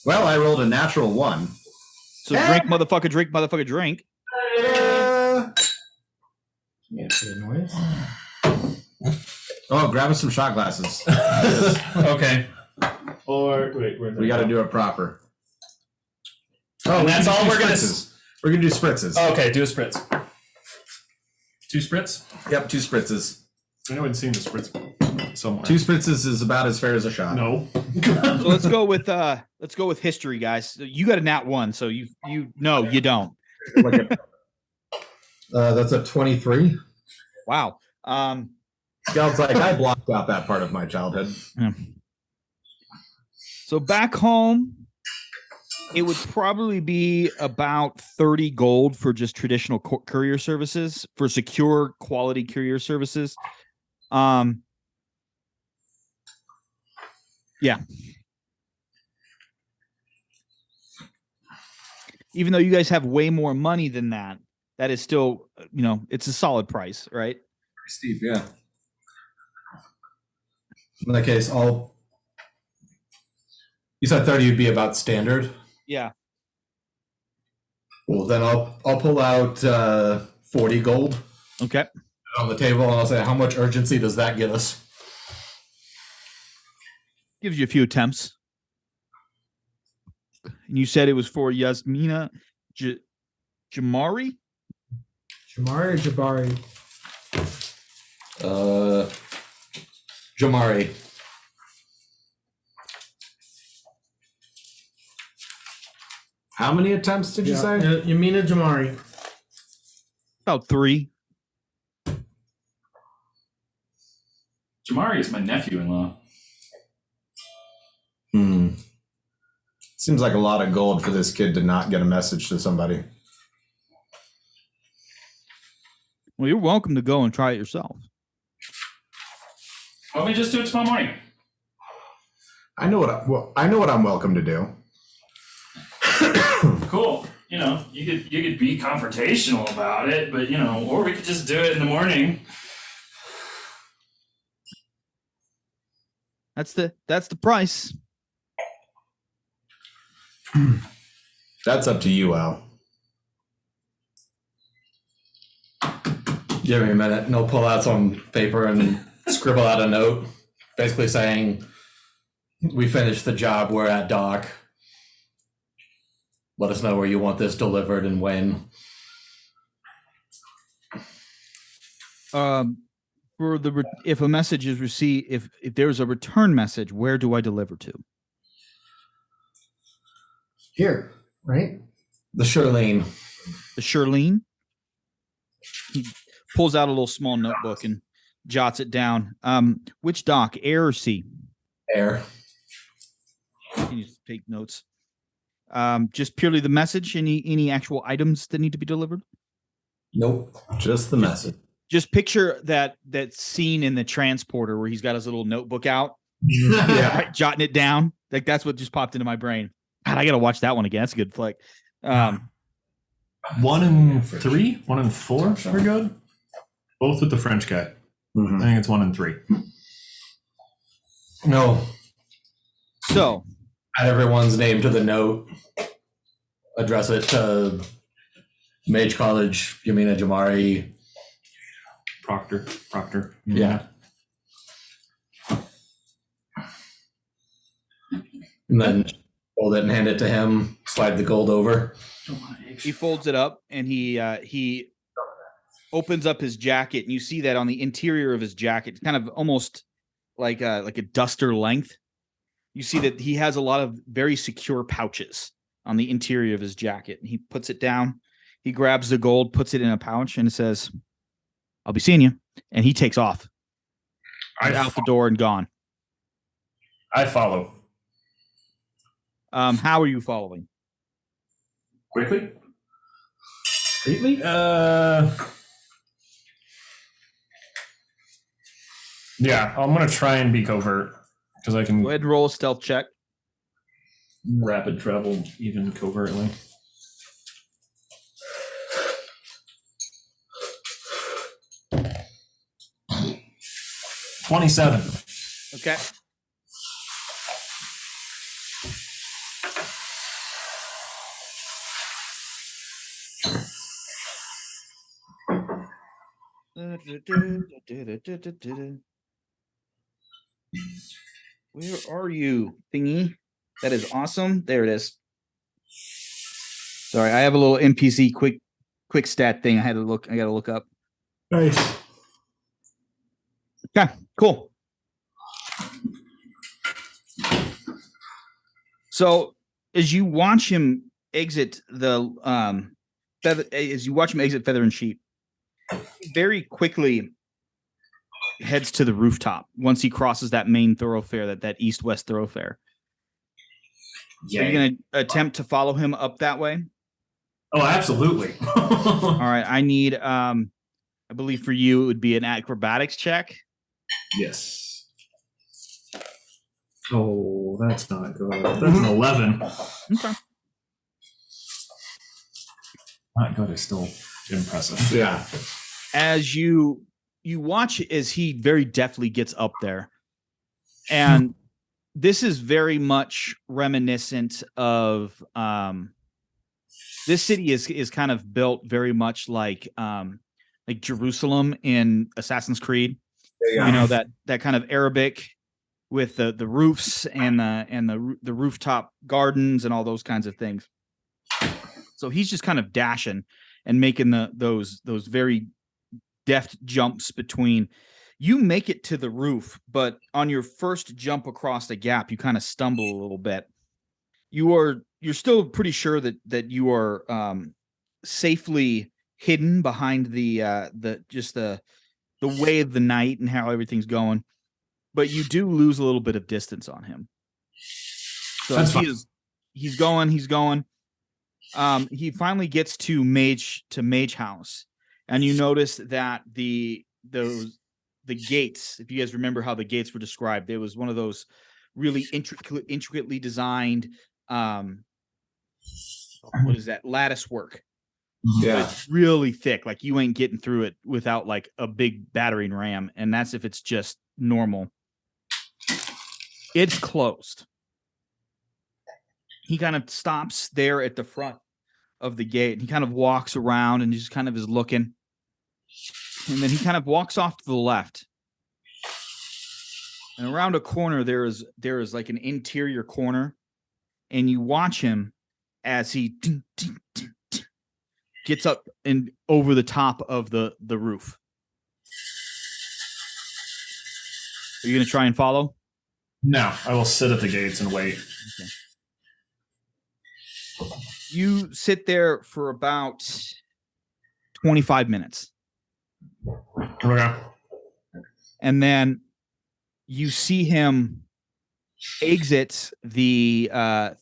Well, I rolled a natural 1. So drink, motherfucker, drink. Yeah, good noise. Oh, grab us some shot glasses. Okay. Or wait, where's We got to do it proper. And we that's can do all we're gonna spritzes. We're gonna do spritzes. Okay, do a spritz. 2 spritz? Yep, 2 spritzes. I know I'd seen the spritz somewhere. 2 spritzes is about as fair as a shot. No. So let's go with history, guys. So you got a nat 1, so you no, you don't. That's a 23. Wow. Scout's like, I blocked out that part of my childhood. So back home, it would probably be about 30 gold for just traditional courier services, for secure quality courier services. Yeah. Even though you guys have way more money than that, that is still, it's a solid price, right? Pretty steep, yeah. In that case, you said 30 would be about standard. Yeah. Well, then I'll pull out 40 gold Okay. on the table, and I'll say, how much urgency does that get us? Gives you a few attempts. And you said it was for Yasmina Jamari? Jamari or Jabari? Jamari. How many attempts did you say? Yamina Jamari. About 3. Jamari is my nephew-in-law. Seems like a lot of gold for this kid to not get a message to somebody. Well, you're welcome to go and try it yourself. Why don't we just do it tomorrow morning? I know what I'm welcome to do. Cool. You could be confrontational about it, but or we could just do it in the morning. That's the price. That's up to you, Al. Give me a minute, and he'll pull out some paper and scribble out a note, basically saying, "We finished the job. We're at dock. Let us know where you want this delivered and when." For the if a message is received, if there's a return message, where do I deliver to? Here, right? The Shirlene. The Shirlene. He pulls out a little small notebook and jots it down. Which dock, air or sea? Air. Can you take notes? Just purely the message. Any actual items that need to be delivered? Nope. Just the message. Just picture that scene in the transporter where he's got his little notebook out, Yeah. right, jotting it down. Like that's what just popped into my brain. God, I gotta watch that one again. That's a good flick. 1 and 3, 1 and 4 are good. Both with the French guy. I think it's 1 and 3. No. So Add everyone's name to the note. Address it to Mage College, Yamina Jamari. Proctor. Yeah. And then hold it and hand it to him. Slide the gold over. he folds it up and he opens up his jacket, and you see that on the interior of his jacket, kind of almost like a duster length. You see that he has a lot of very secure pouches on the interior of his jacket, and he puts it down. He grabs the gold, puts it in a pouch, and says, "I'll be seeing you." And he takes off. He's out the door and gone. I follow. How are you following? Quickly? Completely? Yeah, I'm going to try and be covert because I can Go ahead and roll a stealth check. rapid travel even covertly. $27. Okay. Where are you, thingy? That is awesome. There it is. Sorry, I have a little NPC quick stat thing. I gotta look up. Nice. Okay, cool. So as you watch him exit the Feather and Sheep, he very quickly heads to the rooftop once he crosses that main thoroughfare, that east-west thoroughfare. Are you going to attempt to follow him up that way? Oh, absolutely. All right, I need, I believe for you it would be an acrobatics check. Yes. Oh, that's not good. That's an 11. Okay. Not good is still impressive. Yeah. As you watch as he very deftly gets up there, and this is very much reminiscent of this city is kind of built very much like Jerusalem in Assassin's Creed. Yeah. You know, that kind of Arabic with the roofs and the rooftop gardens and all those kinds of things. So he's just kind of dashing and making those very deft jumps between. You make it to the roof, but on your first jump across the gap, you kind of stumble a little bit. You're still pretty sure that you are safely hidden behind the way of the night and how everything's going, but you do lose a little bit of distance on him. So he's going. He finally gets to Mage House, and you notice that the gates, if you guys remember how the gates were described, there was one of those really intricately designed what is that, lattice work. Yeah. It's really thick, like you ain't getting through it without like a big battering ram, and that's if it's just normal. It's closed. He kind of stops there at the front of the gate. He kind of walks around and just kind of is looking. And then he kind of walks off to the left. And around a corner, there is like an interior corner. And you watch him as he gets up and over the top of the roof. Are you going to try and follow? No, I will sit at the gates and wait. Okay. You sit there for about 25 minutes. Okay. And then you see him exit the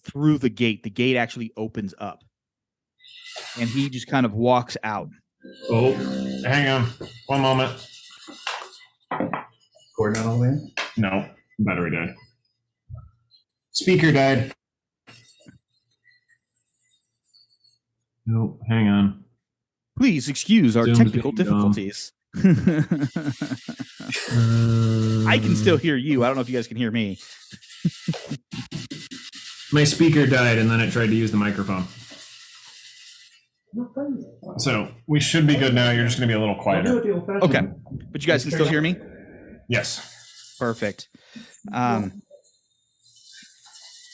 through the gate. The gate actually opens up. And he just kind of walks out. Oh, hang on. One moment. Cord not all the way in? No, battery died. Speaker died. Nope, hang on. Please excuse our Zoom's technical getting dumb. difficulties. I can still hear you. I don't know if you guys can hear me. My speaker died and then it tried to use the microphone. So we should be good now. You're just going to be a little quieter. Okay. But you guys can still hear me? Yes. Perfect.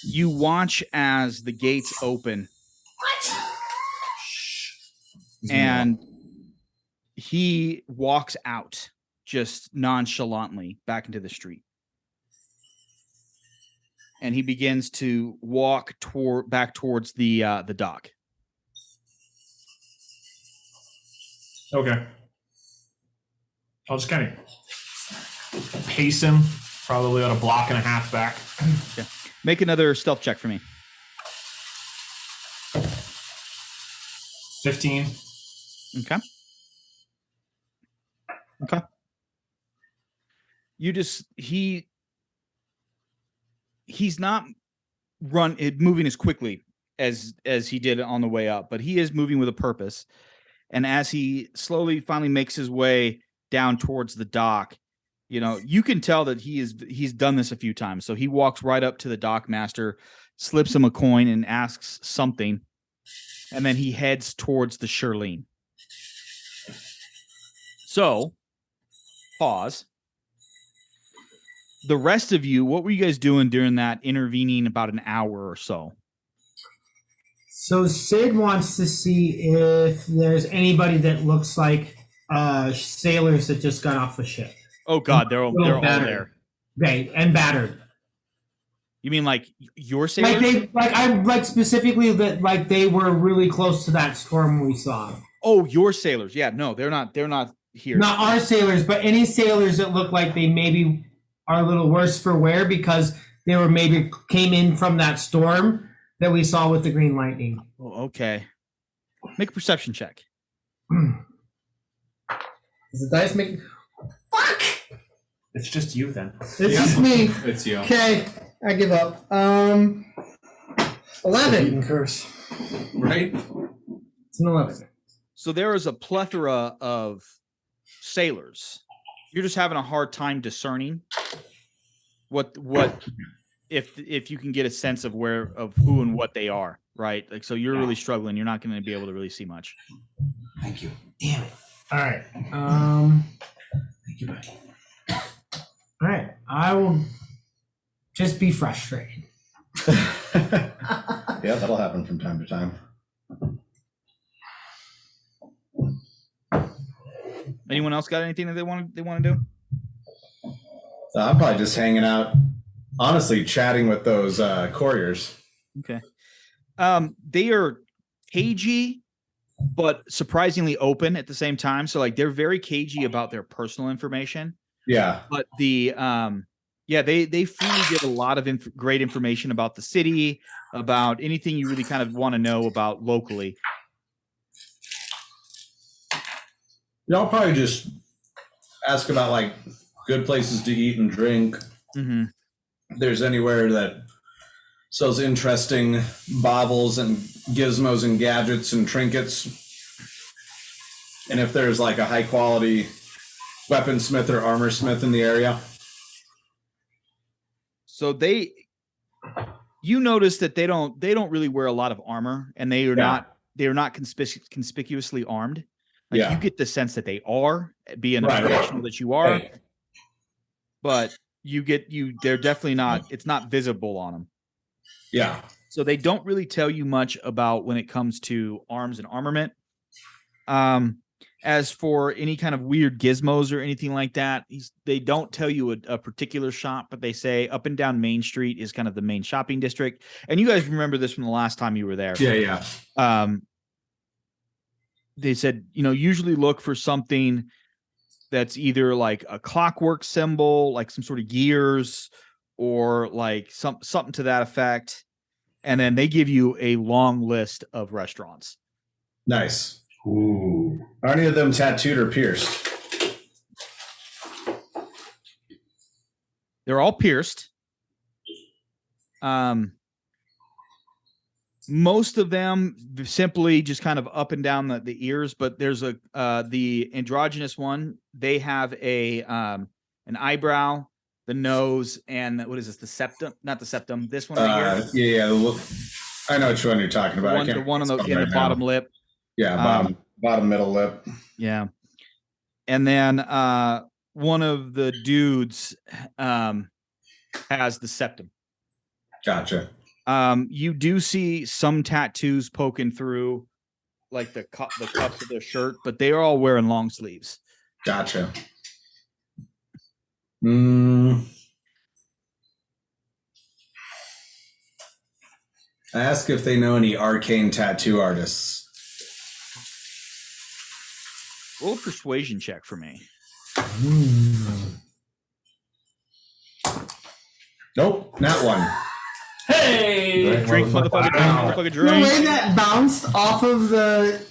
You watch as the gates open. And he walks out just nonchalantly back into the street. And he begins to walk back towards the dock. Okay. I'll just kind of pace him, probably about a block and a half back. Okay. Make another stealth check for me. 15. Okay. Okay. You just he's not moving as quickly as he did on the way up, but he is moving with a purpose. And as he slowly finally makes his way down towards the dock, you can tell that he's done this a few times. So he walks right up to the dock master, slips him a coin and asks something. And then he heads towards the Shirlene. So, pause. The rest of you, what were you guys doing during that intervening about an hour or so? So Sid wants to see if there's anybody that looks like sailors that just got off a ship. Oh God, they're all there. Right, and battered. You mean like your sailors? Like specifically that like they were really close to that storm we saw. Oh, your sailors. Yeah, no, they're not here. Not our sailors, but any sailors that look like they maybe are a little worse for wear because they were maybe came in from that storm that we saw with the green lightning. Oh, okay. Make a perception check. Is the dice making? Fuck! It's just you then. It's just me. It's you. Okay, I give up. 11. Curse. Right? It's an 11. So there is a plethora of sailors. You're just having a hard time discerning what if you can get a sense of who and what they are, right? Like, so you're really struggling. You're not going to be able to really see much. Thank you. Damn it. All right. Thank you, buddy. All right. I will just be frustrated. Yeah, that'll happen from time to time. Anyone else got anything that they want to do? So I'm probably just hanging out, honestly, chatting with those couriers. Okay. They are cagey, but surprisingly open at the same time. So like they're very cagey about their personal information. Yeah. But they freely give a lot of great information about the city, about anything you really kind of want to know about locally. Yeah, I'll probably just ask about like good places to eat and drink. Mm-hmm. If there's anywhere that sells interesting baubles and gizmos and gadgets and trinkets. And if there's like a high quality weaponsmith or armor smith in the area. So you notice that they don't really wear a lot of armor, and they are not conspicuously armed. Like Yeah. you get the sense that they are being a Right. professional that you are, Hey. but they're definitely not. It's not visible on them. Yeah. So they don't really tell you much about when it comes to arms and armament. As for any kind of weird gizmos or anything like that, they don't tell you a particular shop, but they say up and down Main Street is kind of the main shopping district. And you guys remember this from the last time you were there. Yeah. They said, usually look for something that's either like a clockwork symbol, like some sort of gears, or like something to that effect. And then they give you a long list of restaurants. Nice. Ooh. Are any of them tattooed or pierced? They're all pierced. Most of them simply just kind of up and down the ears, but there's the androgynous one. They have an eyebrow, the nose, and what is this? The septum? Not the septum. This one right here. Yeah. I know which one you're talking about. The one in the bottom lip. Yeah, bottom middle lip. Yeah. And then one of the dudes has the septum. Gotcha. You do see some tattoos poking through like the cuffs of their shirt, but they are all wearing long sleeves. Gotcha. I ask if they know any arcane tattoo artists. Roll a persuasion check for me. Nope, not one. Hey! Drink, motherfucker, drink, The way that bounced off of the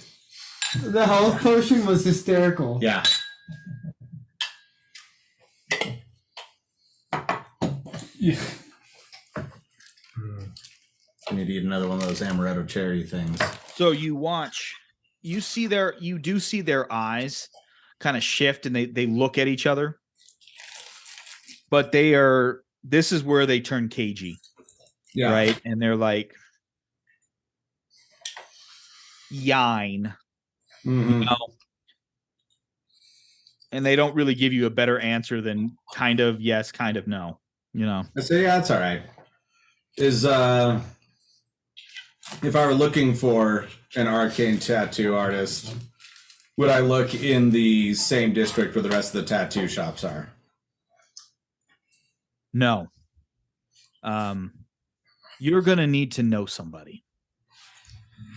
health potion was hysterical. Yeah. I need to eat another one of those amaretto cherry things. So you do see their eyes kind of shift and they look at each other. But this is where they turn cagey. Yeah. Right? And they're like, yine. Mm-hmm. And they don't really give you a better answer than kind of yes, kind of no. I say, yeah, that's all right. If I were looking for an arcane tattoo artist, would I look in the same district where the rest of the tattoo shops are? No. You're going to need to know somebody.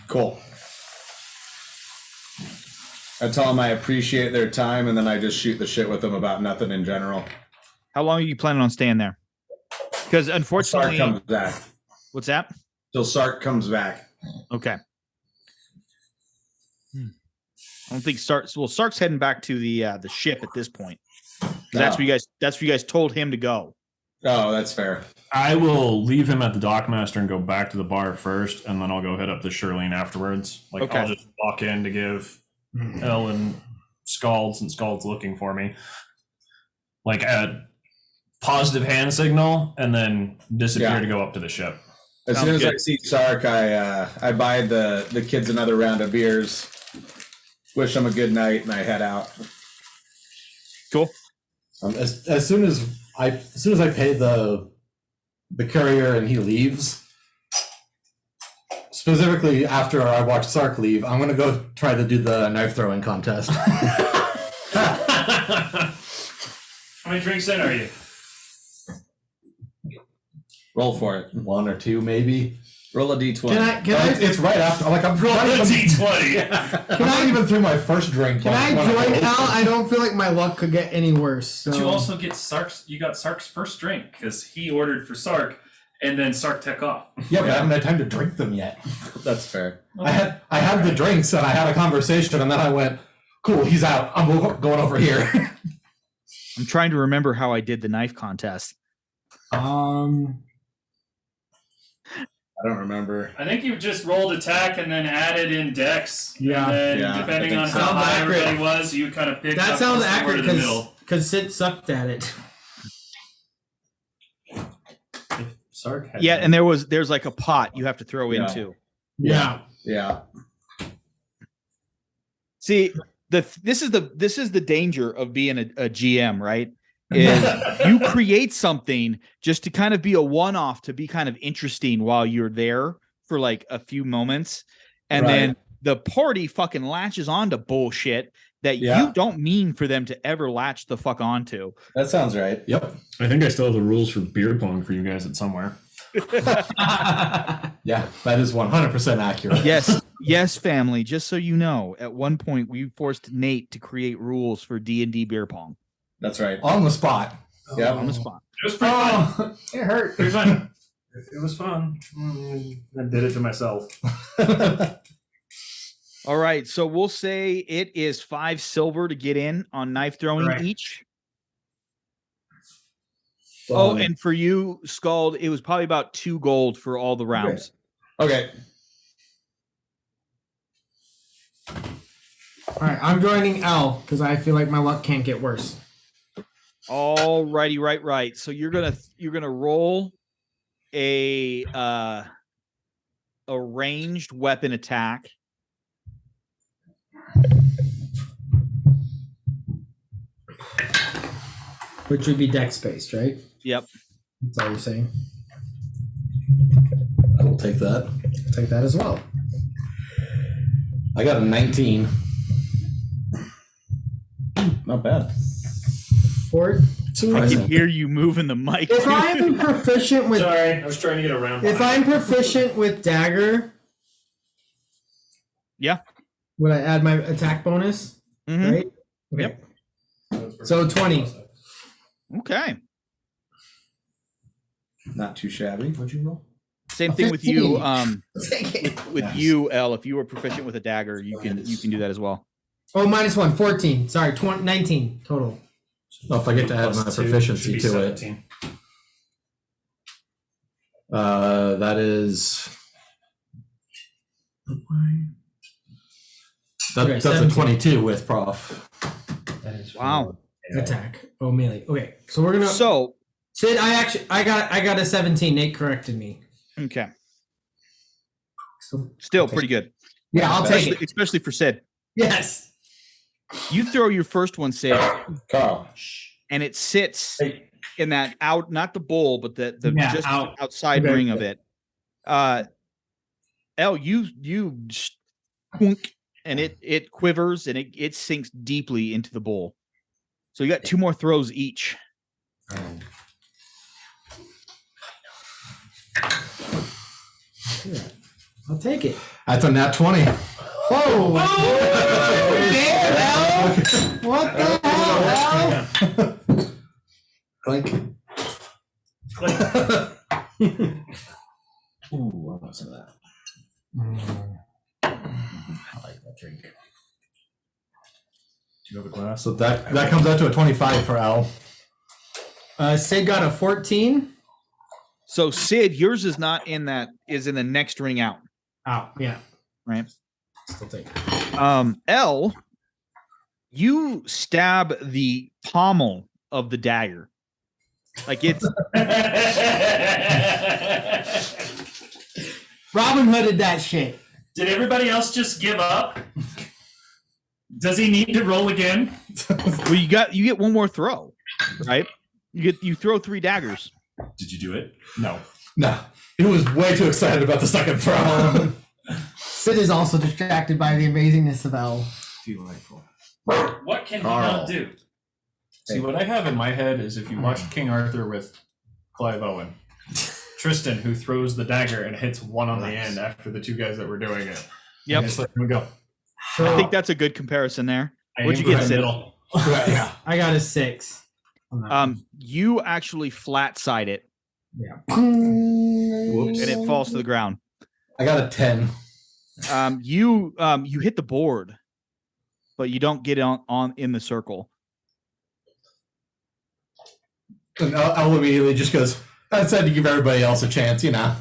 Cool. I tell them I appreciate their time, and then I just shoot the shit with them about nothing in general. How long are you planning on staying there? Because unfortunately, Sark comes back. What's that? Till Sark comes back. Okay. I don't think Sark's heading back to the ship at this point. That's where you guys told him to go. Oh, that's fair. I will leave him at the dockmaster and go back to the bar first, and then I'll go hit up the Shirlene afterwards. Okay. I'll just walk in to give Ellen Scalds, and Scalds looking for me. Like a positive hand signal, and then disappear to go up to the ship. As soon as I see Sark, I buy the kids another round of beers, wish them a good night, and I head out. Cool. As soon as I pay the courier and he leaves, specifically after I watch Sark leave, I'm gonna go try to do the knife throwing contest. How many drinks in are you? Roll for it. One or two, maybe. Roll a d20. It's right after. Like I'm Roll a not d20. I'm not even through my first drink. Can I join Al? I don't feel like my luck could get any worse. So. But you also get Sark's. You got Sark's first drink because he ordered for Sark, and then Sark took off. Yeah, but I haven't had time to drink them yet. That's fair. I had the drinks and I had a conversation, and then I went, "Cool, he's out. I'm going over here." I'm trying to remember how I did the knife contest. I don't remember. I think you just rolled attack and then added in dex. Yeah. And then Yeah, depending I on think how so. high Sounds everybody accurate. was, you kind of picked That up sounds somewhere accurate in the middle. because Sid sucked at it. Sark had Yeah, and there's like a pot you have to throw Yeah. into. Yeah. Yeah. See, this is the danger of being a GM, right? Is you create something just to kind of be a one-off, to be kind of interesting while you're there for like a few moments, and then the party fucking latches onto bullshit that you don't mean for them to ever latch the fuck onto. That sounds right. Yep. I think I still have the rules for beer pong for you guys at somewhere. Yeah, that is 100% accurate. Yes, family. Just so you know, at one point we forced Nate to create rules for D&D beer pong. That's right. On the spot. Yeah, On the spot. It was pretty fun. It hurt. It was fun. It was fun. I did it to myself. All right, so we'll say it is 5 silver to get in on knife throwing Right. each. Oh, and for you, Scald, it was probably about 2 gold for all the rounds. Okay. All right, I'm joining L because I feel like my luck can't get worse. All righty, right. So you're gonna roll a ranged weapon attack. Which would be dex based, right? Yep. That's all you're saying. I will take that. Take that as well. I got a 19. Not bad. 14. I can hear you moving the mic. If I'm proficient with Sorry, I was trying to get around. if I'm proficient with dagger, Yeah. would I add my attack bonus? Mhm. Right? Okay. So 20. Okay. Not too shabby. What'd you roll? Same thing with you. 15. Take it. With Nice. you, Elle. If you were proficient with a dagger, you can do that as well. Oh, -1, 14. Sorry, 19 total. Oh, if I get to add my proficiency to it. That is. Okay, That's a 17. 22 with prof. Wow. Attack. Oh, melee. Okay, so we're gonna. So Sid, I got a 17. Nate corrected me. okay, So, still pretty good. yeah, I'll take it. Especially for Sid. Yes. You throw your first one, Sid, Carl. and it sits Hey. in that not the bowl, but the Yeah, just out. outside Okay. ring of it. Elle, you squunk, and it quivers and it sinks deeply into the bowl. So you got 2 more throws each. I'll take it. That's a nat 20. Whoa! Damn, what the hell? Clink. Ooh, I want some of that. I like that drink. Do you have a glass? So that comes out to a 25 for Al. Sid got a 14. So Sid, yours is not in that, is in the next ring out, Oh, yeah. right? Still take it. Elle, you stab the pommel of the dagger. Like it's Robin Hooded that shit. Did everybody else just give up? Does he need to roll again? well, you get one more throw, right? You throw 3 daggers. Did you do it? No. No, he was way too excited about the second throw. Sid is also distracted by the amazingness of L. Delightful. What can he not do? See, what I have in my head is if you watch King Arthur with Clive Owen, Tristan, who throws the dagger and hits one on the end after the 2 guys that were doing it. Yep. And just let him go. I think that's a good comparison there. I What'd aim you for get, the Sid? middle. Yeah. I got a 6. on that one. You actually flat side it Yeah. and it falls to the ground. I got a 10. You hit the board, but you don't get on in the circle. And Al immediately just goes, I said to give everybody else a chance, you know.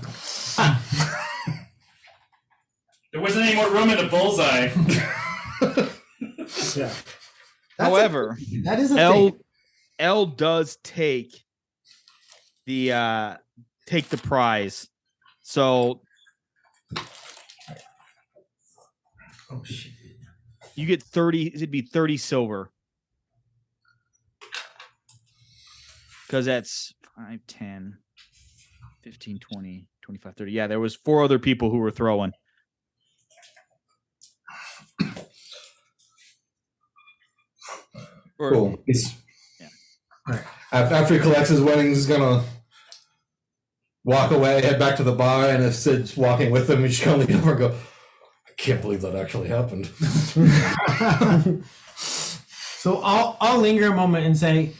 There wasn't any more room in the bullseye. Yeah. However, That is a thing. L does take the prize. So Oh shit. You get 30. It'd be 30 silver. Because that's 5, 10, 15, 20, 25, 30. Yeah, there was 4 other people who were throwing. Cool. Yeah. After he collects his winnings, he's gonna walk away, head back to the bar, and if Sid's walking with him, he's just gonna lean over and go, I can't believe that actually happened. So I'll linger a moment and say,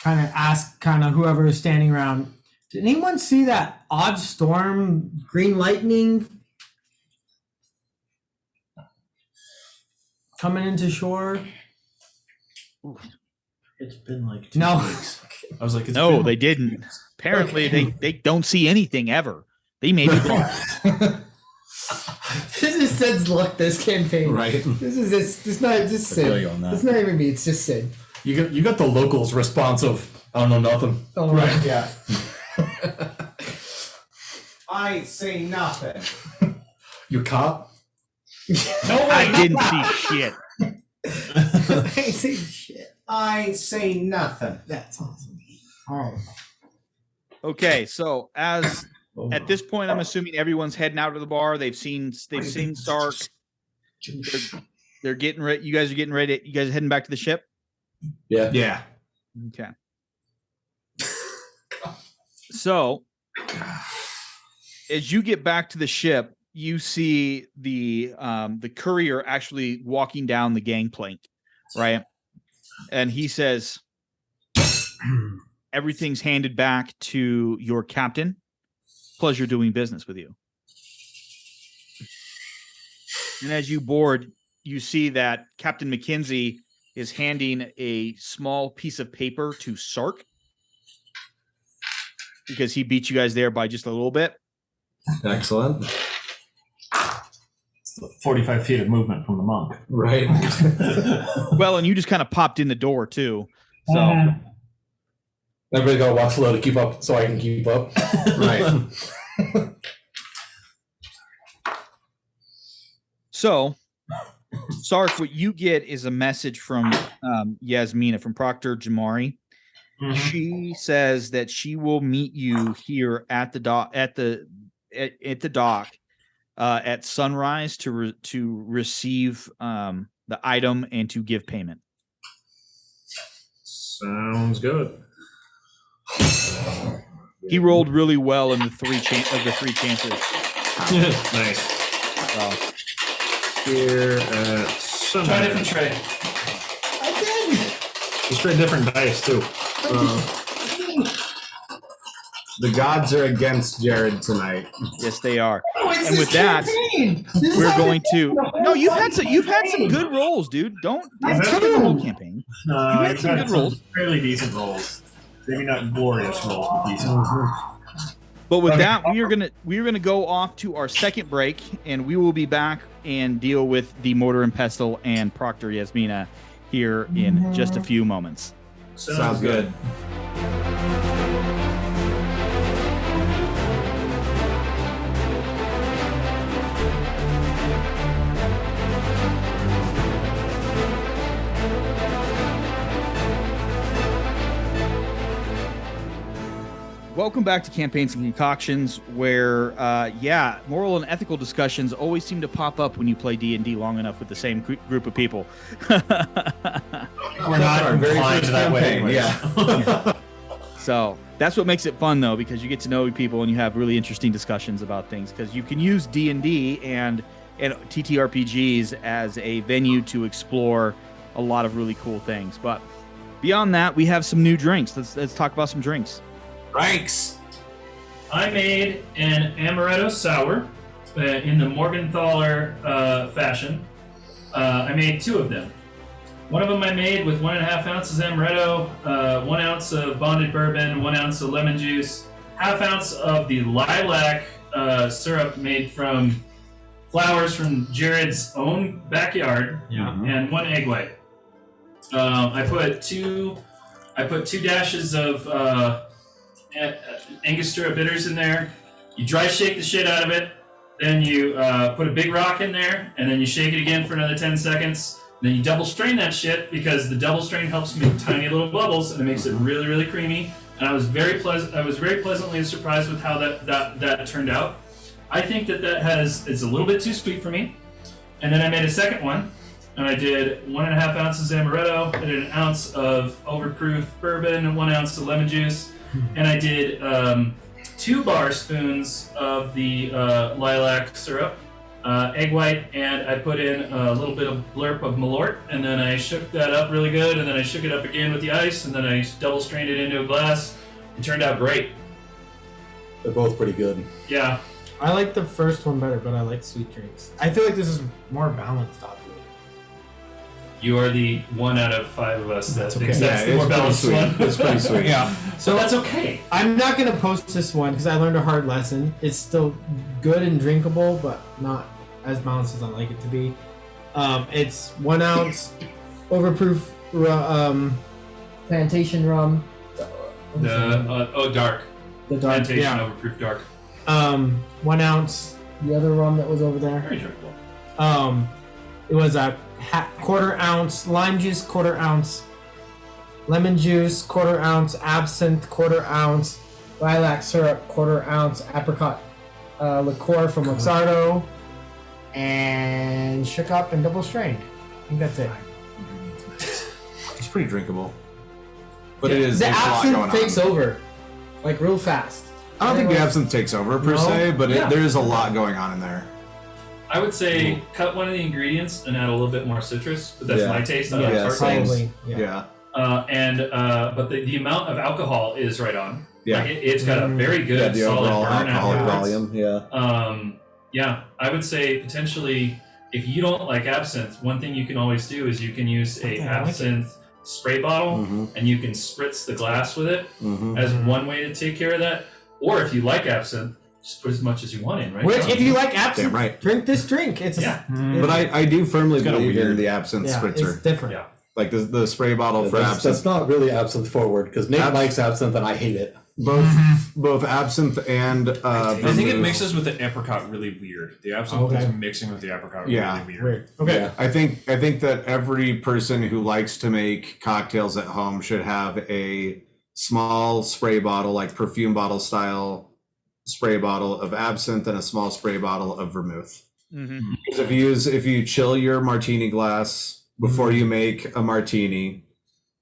kind of ask whoever is standing around, did anyone see that odd storm, green lightning coming into shore? It's been like 2 No. weeks. I was like, it's No, been they didn't. Apparently, they don't see anything ever. They may be blind. This is Sid's luck this campaign. Right. This is it's not just I feel Sid. you on that. It's not even me, it's just Sid. You got the locals' response of, I don't know nothing. All right. Yeah. I say nothing. You cop? I didn't see shit. I ain't saying shit. I say nothing. That's awesome. All right. Okay, so at this point, I'm assuming everyone's heading out of the bar. They've seen Stark. They're getting ready. You guys are getting ready. You guys are heading back to the ship. Yeah. Yeah. Okay. So, as you get back to the ship, you see the courier actually walking down the gangplank, right? And he says, "Everything's handed back to your captain. Pleasure doing business with you." And as you board, you see that Captain McKenzie is handing a small piece of paper to Sark because he beat you guys there by just a little bit. Excellent. 45 feet of movement from the monk. Right. Well, and you just kind of popped in the door too. So Everybody gotta walk slow to keep up so I can keep up. Right. So, Sark, what you get is a message from Yasmina, from Proctor Jamari. Mhm. She says that she will meet you here at the dock at the dock at sunrise to receive the item and to give payment. Sounds good. He rolled really well in the three chances. Nice. So, Here at Try a different tray. Just try different dice too. The gods are against Jared tonight. yes, they are. It's And this with that, campaign. This is We're how going they- to. No, you've had some good rolls, dude. Don't That's skip the whole true. campaign. I've had some had good some rolls. fairly decent rolls. Maybe not glorious rolls, but decent. But with Okay. that, we are gonna go off to our second break, and we will be back and deal with the Mortar and Pestle and Proctor Yasmina here in just a few moments. Sounds good. Welcome back to Campaigns and Concoctions, where, moral and ethical discussions always seem to pop up when you play D&D long enough with the same group of people. We're not our very inclined first that way campaign, anyways. yeah. So that's what makes it fun, though, because you get to know people and you have really interesting discussions about things. Because you can use D&D and TTRPGs as a venue to explore a lot of really cool things. But beyond that, we have some new drinks. Let's talk about some drinks. Ranks. I made an amaretto sour in the Morgenthaler fashion. I made 2 of them. One of them I made with 1.5 ounces amaretto, 1 ounce of bonded bourbon, 1 ounce of lemon juice, ½ ounce of the lilac syrup made from flowers from Jared's own backyard, and 1 egg white. I put two dashes of Angostura bitters in there. You dry shake the shit out of it. Then you put a big rock in there, and then you shake it again for another 10 seconds. Then you double strain that shit because the double strain helps make tiny little bubbles and it makes it really, really creamy. And I was very pleasantly surprised with how that turned out. I think it's a little bit too sweet for me. And then I made a second one, and I did 1.5 ounces amaretto, I did 1 ounce of overproof bourbon, and 1 ounce of lemon juice, and I did 2 bar spoons of the lilac syrup, egg white, and I put in a little bit of blurb of Malort, and then I shook that up really good, and then I shook it up again with the ice, and then I double strained it into a glass. It turned out great. They're both pretty good. Yeah. I like the first one better, but I like sweet drinks. I feel like this is more balanced, oddly. You are the 1 out of 5 of us that thinks Yeah, that's the it's more pretty balanced sweet. one. It's pretty sweet. Yeah. So that's okay. I'm not gonna post this one because I learned a hard lesson. It's still good and drinkable, but not as balanced as I like it to be. It's 1 ounce overproof plantation rum. Dark. The dark. Plantation Yeah. overproof dark. 1 ounce. The other rum that was over there. Very drinkable. It was a quarter ounce lime juice, quarter ounce lemon juice, quarter ounce absinthe, quarter ounce lilac syrup, quarter ounce apricot liqueur from Luxardo, and shook up and double strained. I think that's it. It's pretty drinkable. But The it is there's a lot absinthe going takes on. over, like real fast. I don't think the absinthe takes over per No? se, but Yeah. there is a lot going on in there. I would say cut one of the ingredients and add a little bit more citrus, but that's Yeah. my taste. I Yeah, like same. tart things. Probably. Yeah. But the amount of alcohol is right on. Yeah. Like it's got a very good Yeah, the solid overall burn alcoholic afterwards. volume. Yeah. Yeah, I would say potentially if you don't like absinthe, one thing you can always do is you can use a Okay, I like it. absinthe spray bottle Mm-hmm. and you can spritz the glass with it Mm-hmm. as one way to take care of that. Or if you like absinthe, just put as much as you want in, right? Which, John? if you like absinthe, Damn right. drink this drink. It's Yeah. But I do firmly It's kinda believe in weird. the absinthe yeah, spritzer. it's different. Yeah. Like the spray bottle for that's, absinthe. That's not really absinthe forward because Nate likes absinthe and I hate it. Both absinthe and I think it vermouth. mixes with the apricot really weird. The absinthe Okay. is mixing with the apricot Yeah. really weird. Weird. Okay. Yeah. I think that every person who likes to make cocktails at home should have a small spray bottle, like perfume bottle style spray bottle of absinthe and a small spray bottle of vermouth. Mm-hmm. Because if you chill your martini glass before you make a martini,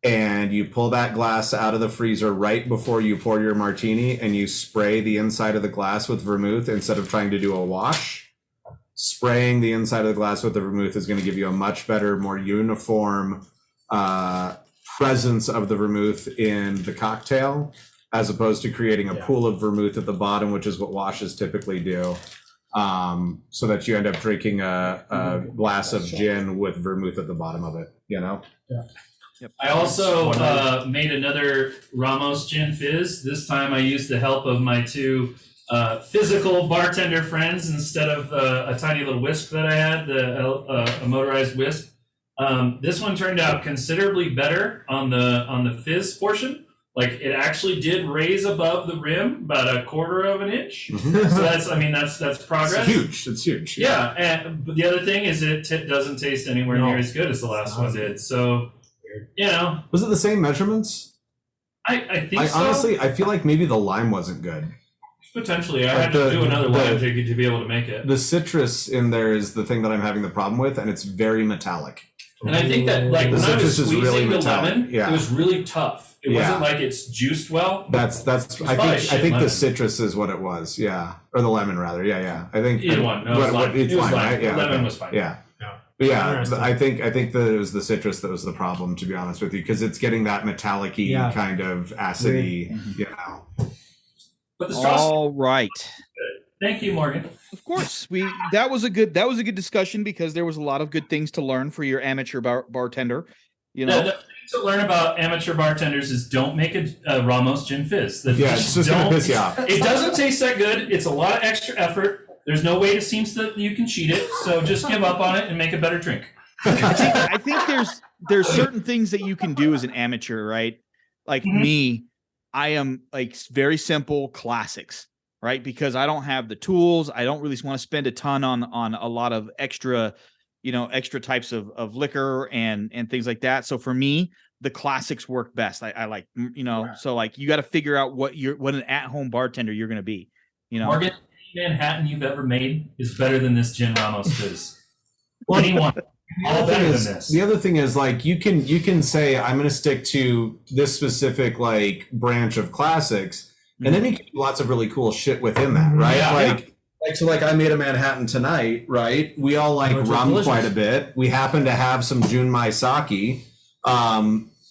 and you pull that glass out of the freezer right before you pour your martini, and you spray the inside of the glass with vermouth instead of trying to do a wash, spraying the inside of the glass with the vermouth is going to give you a much better, more uniform presence of the vermouth in the cocktail, as opposed to creating a pool of vermouth at the bottom, which is what washes typically do. So that you end up drinking a glass of gin with vermouth at the bottom of it, you know? I also made another Ramos Gin Fizz. This time I used the help of my 2 physical bartender friends instead of a tiny little whisk that I had, a motorized whisk. This one turned out considerably better on the fizz portion. Like it actually did raise above the rim about 1/4 of an inch. So that's progress. It's huge. Yeah, but the other thing is it doesn't taste anywhere near as good as the last one did. So, you know, Was it the same measurements? I think so. Honestly, I feel like maybe the lime wasn't good. Potentially, I Like had to do another the- lime to be able to make it. The citrus in there is the thing that I'm having the problem with, and it's very metallic. And I think that, like, The when I was citrus is squeezing really the metallic, lemon, yeah. it was really tough. It Yeah. wasn't like it's juiced well. That's It's I probably think shit the lemon. citrus is what it was, yeah, or the lemon rather, yeah. I think Either one. No, it's lime. it's It was lime, lime. right? Yeah, Lemon okay. was fine. Yeah. Yeah. But yeah, Interesting. I think that it was the citrus that was the problem, to be honest with you, because it's getting that metallic-y Yeah. kind of acidy, you know. But the straws. All right. Thank you, Morgan. Of course, that was a good discussion because there was a lot of good things to learn for your amateur bartender. You know, The thing to learn about amateur bartenders is don't make a Ramos Gin Fizz. Yeah, it's just gonna piss you off. It doesn't taste that good. It's a lot of extra effort. There's no way it seems that you can cheat it. So just give up on it and make a better drink. I think there's certain things that you can do as an amateur, right? Like me, I am like very simple classics, right? Because I don't have the tools. I don't really want to spend a ton on a lot of extra extra types of liquor and things like that. So for me, the classics work best. I like, so like you got to figure out what an at-home bartender you're going to be, Morgan, any Manhattan you've ever made is better than this Gin Ramos fizz. Anyone. All better than this. The other thing is, like, you can say I'm going to stick to this specific like branch of classics, and then you can do lots of really cool shit within that, right? Like I made a Manhattan tonight, right? We all like rum quite a bit. We happen to have some Junmai sake,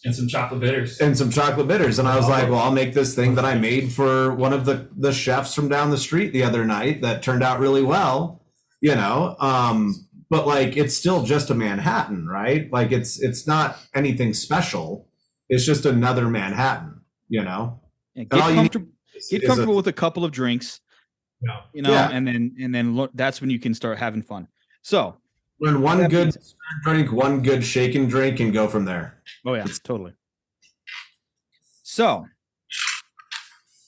and some chocolate bitters. And I was like, well, I'll make this thing that I made for one of the chefs from down the street the other night that turned out really well, but like it's still just a Manhattan, right? Like it's not anything special. It's just another Manhattan, Yeah, get comfortable with a couple of drinks. And then that's when you can start having fun. So learn one good drink, one good shaken drink, and go from there. Oh yeah, totally. So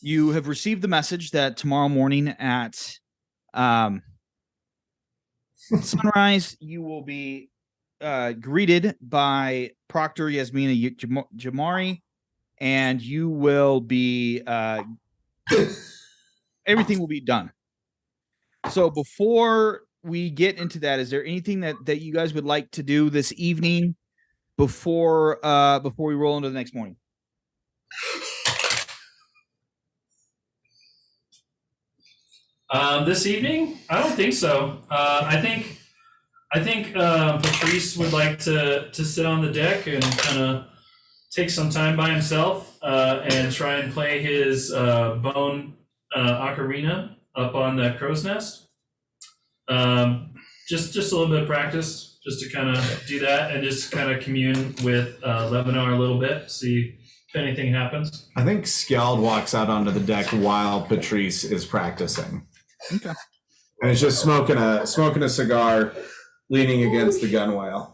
you have received the message that tomorrow morning at sunrise you will be greeted by Proctor Yasmina Jamari, and you will be everything will be done. So before we get into that, is there anything that you guys would like to do this evening before we roll into the next morning? This evening? I don't think so. I think Patrice would like to sit on the deck and kind of take some time by himself and try and play his bone ocarina up on the crow's nest. Just a little bit of practice, just to kind of do that and just kind of commune with Lebanon a little bit, see if anything happens. I think Skeld walks out onto the deck while Patrice is practicing. Okay. And it's just smoking a cigar, leaning against the gunwale.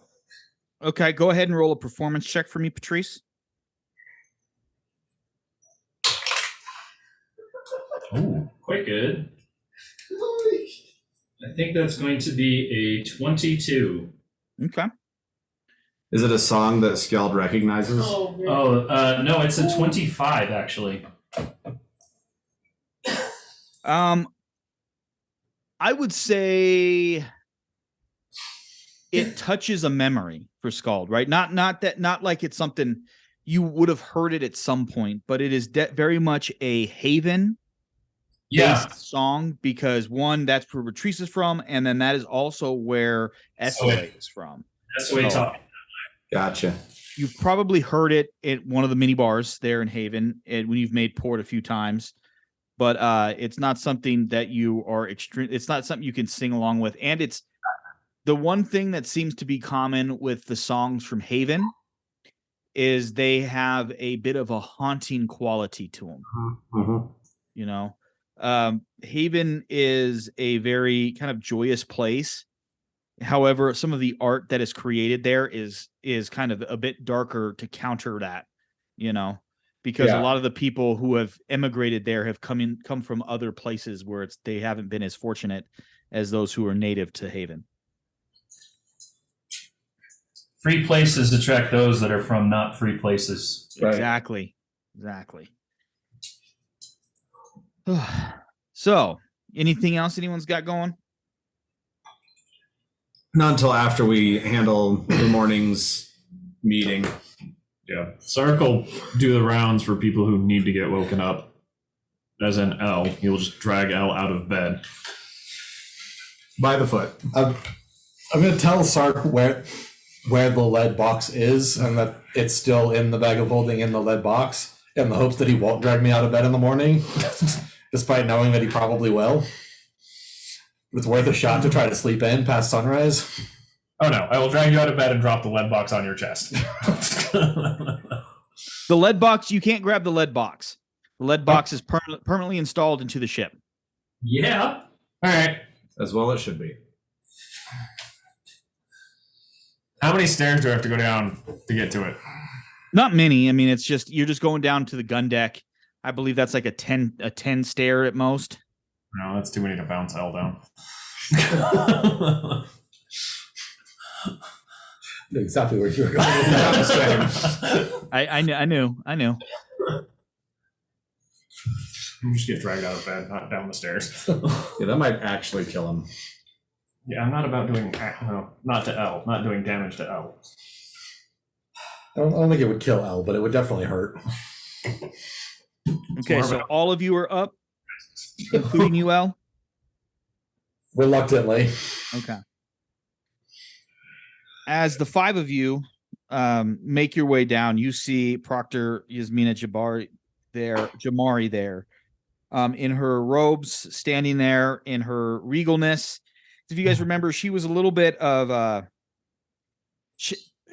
Okay, go ahead and roll a performance check for me, Patrice. Ooh, quite good. I think that's going to be a 22. Okay. Is it a song that Skeld recognizes? No, it's a 25 actually. I would say it touches a memory for Skald, right? Not like it's something you would have heard it at some point, but it is very much a Haven song, because one, that's where Patrice is from, and then that is also where SOA is from. SOA talking. Gotcha. You've probably heard it at one of the mini bars there in Haven when you've made port a few times, but it's not something that you are it's not something you can sing along with. And it's the one thing that seems to be common with the songs from Haven is they have a bit of a haunting quality to them. Mm-hmm. Haven is a very kind of joyous place. However, some of the art that is created there is kind of a bit darker to counter that, because a lot of the people who have emigrated there have come from other places where they haven't been as fortunate as those who are native to Haven. Free places attract those that are from not free places. Right. Exactly. So, anything else anyone's got going? Not until after we handle the morning's meeting. Yeah. Sark will do the rounds for people who need to get woken up. As in L, he'll just drag L out of bed. By the foot. I'm going to tell Sark where the lead box is, and that it's still in the bag of holding in the lead box, in the hopes that he won't drag me out of bed in the morning, despite knowing that he probably will. It's worth a shot to try to sleep in past sunrise. Oh no, I will drag you out of bed and drop the lead box on your chest. The lead box, you can't grab the lead box. The lead box is permanently installed into the ship. Yeah. All right. As well it should be. How many stairs do I have to go down to get to it? Not many. I mean, it's just you're just going down to the gun deck. I believe that's like a 10 stair at most. No, that's too many to bounce L down. Knew exactly where you were going with that. I knew. You just get dragged out of bed, not down the stairs. Yeah, that might actually kill him. Yeah, I'm not about doing not to L, not doing damage to L. I don't think it would kill L, but it would definitely hurt. Okay, so all of you are up, including UL? Reluctantly. Okay. As the 5 of you make your way down, you see Proctor Yasmina Jamari there, in her robes, standing there in her regalness. If you guys remember, she was a little bit of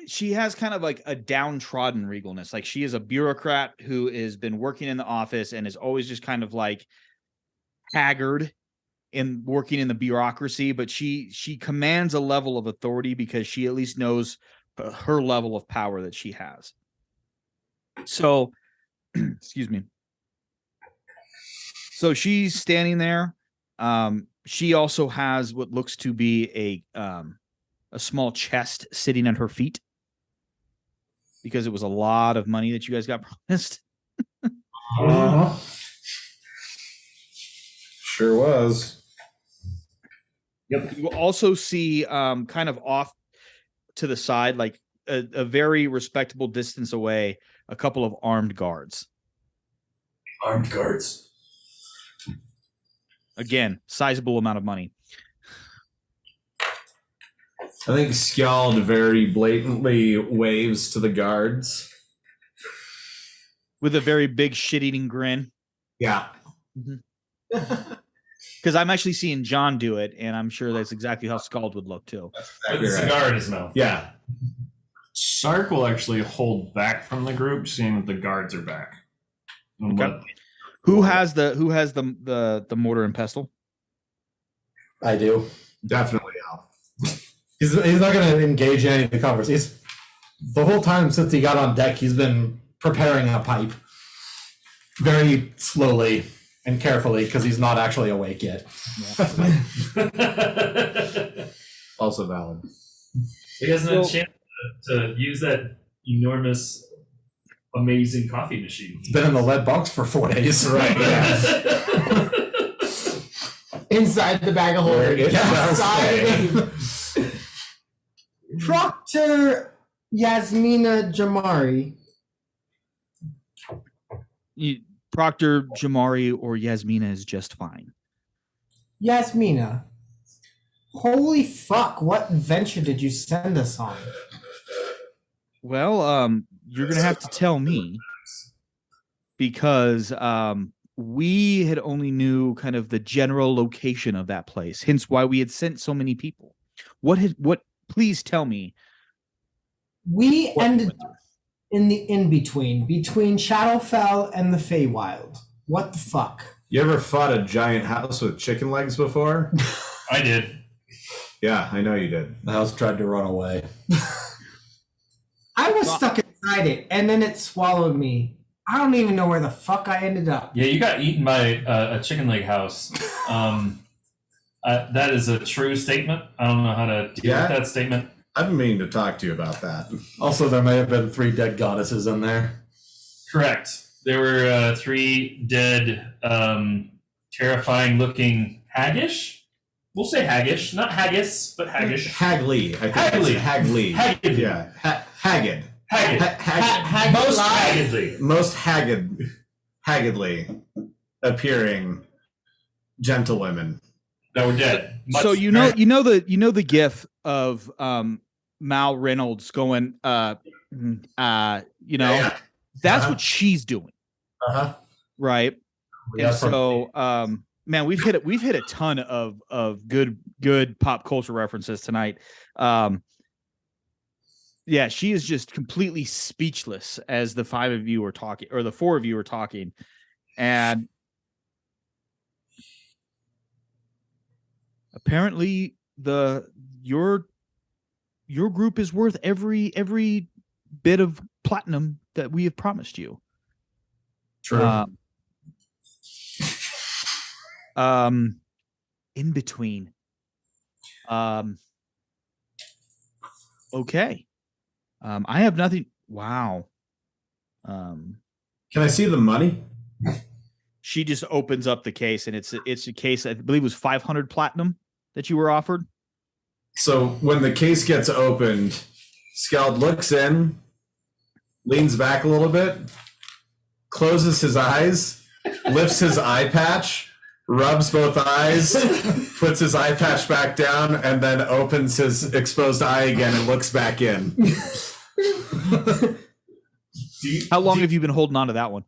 she has kind of like a downtrodden regalness. Like she is a bureaucrat who has been working in the office and is always just kind of like haggard in working in the bureaucracy, but she commands a level of authority because she at least knows her level of power that she has. So, excuse me. So she's standing there. She also has what looks to be a small chest sitting at her feet because it was a lot of money that you guys got promised. Sure was. Yep. You also see kind of off to the side, like a very respectable distance away, a couple of armed guards. Armed guards. Again, sizable amount of money. I think Skjald very blatantly waves to the guards. With a very big shit-eating grin. Yeah. Because I'm actually seeing John do it, and I'm sure that's exactly how Skald would look too. With a cigar in his mouth. Yeah. Sark will actually hold back from the group, seeing that the guards are back. Okay. Who has the mortar and pestle? I do. Definitely Al. He's not going to engage in any of the conversation. The whole time since he got on deck, he's been preparing a pipe very slowly and carefully because he's not actually awake yet. Also valid. He hasn't had a chance to use that enormous, amazing coffee machine. He's been in the lead box for 4 days. Right, yeah. Inside the bag of holding. Proctor Yasmina Jamari. Proctor Jamari or Yasmina is just fine. Yasmina. Holy fuck, what adventure did you send us on? Well, you're gonna have to tell me because we had only knew kind of the general location of that place, hence why we had sent so many people. Please tell me. We ended up in the in-between, between Shadowfell and the Feywild. What the fuck? You ever fought a giant house with chicken legs before? I did. Yeah, I know you did. The house tried to run away. I was stuck inside it, and then it swallowed me. I don't even know where the fuck I ended up. Yeah, you got eaten by a chicken leg house. That is a true statement. I don't know how to deal with that statement. I've been meaning to talk to you about that. Also, there may have been 3 dead goddesses in there. Correct. There were 3 dead, terrifying-looking haggish. We'll say haggish, not haggis, but haggish. Hagley. I think Hagley. it's Hagley. Haggard. Yeah. Haggard. Haggard. Most haggardly. Most haggardly appearing gentlewomen That were dead. So you know the gif of Mal Reynolds going that's what she's doing. Right. Yeah, And so man, we've hit a ton of good pop culture references tonight. Yeah, she is just completely speechless as the 5 of you are talking, or the 4 of you are talking, and apparently your group is worth every bit of platinum that we have promised you. True. In between. Okay. I have nothing. Wow. Can I see the money? She just opens up the case, and it's a case. I believe it was 500 platinum that you were offered. So when the case gets opened, Skeld looks in, leans back a little bit, closes his eyes, lifts his eye patch, rubs both eyes, puts his eye patch back down, and then opens his exposed eye again and looks back in. How long have you been holding on to that one?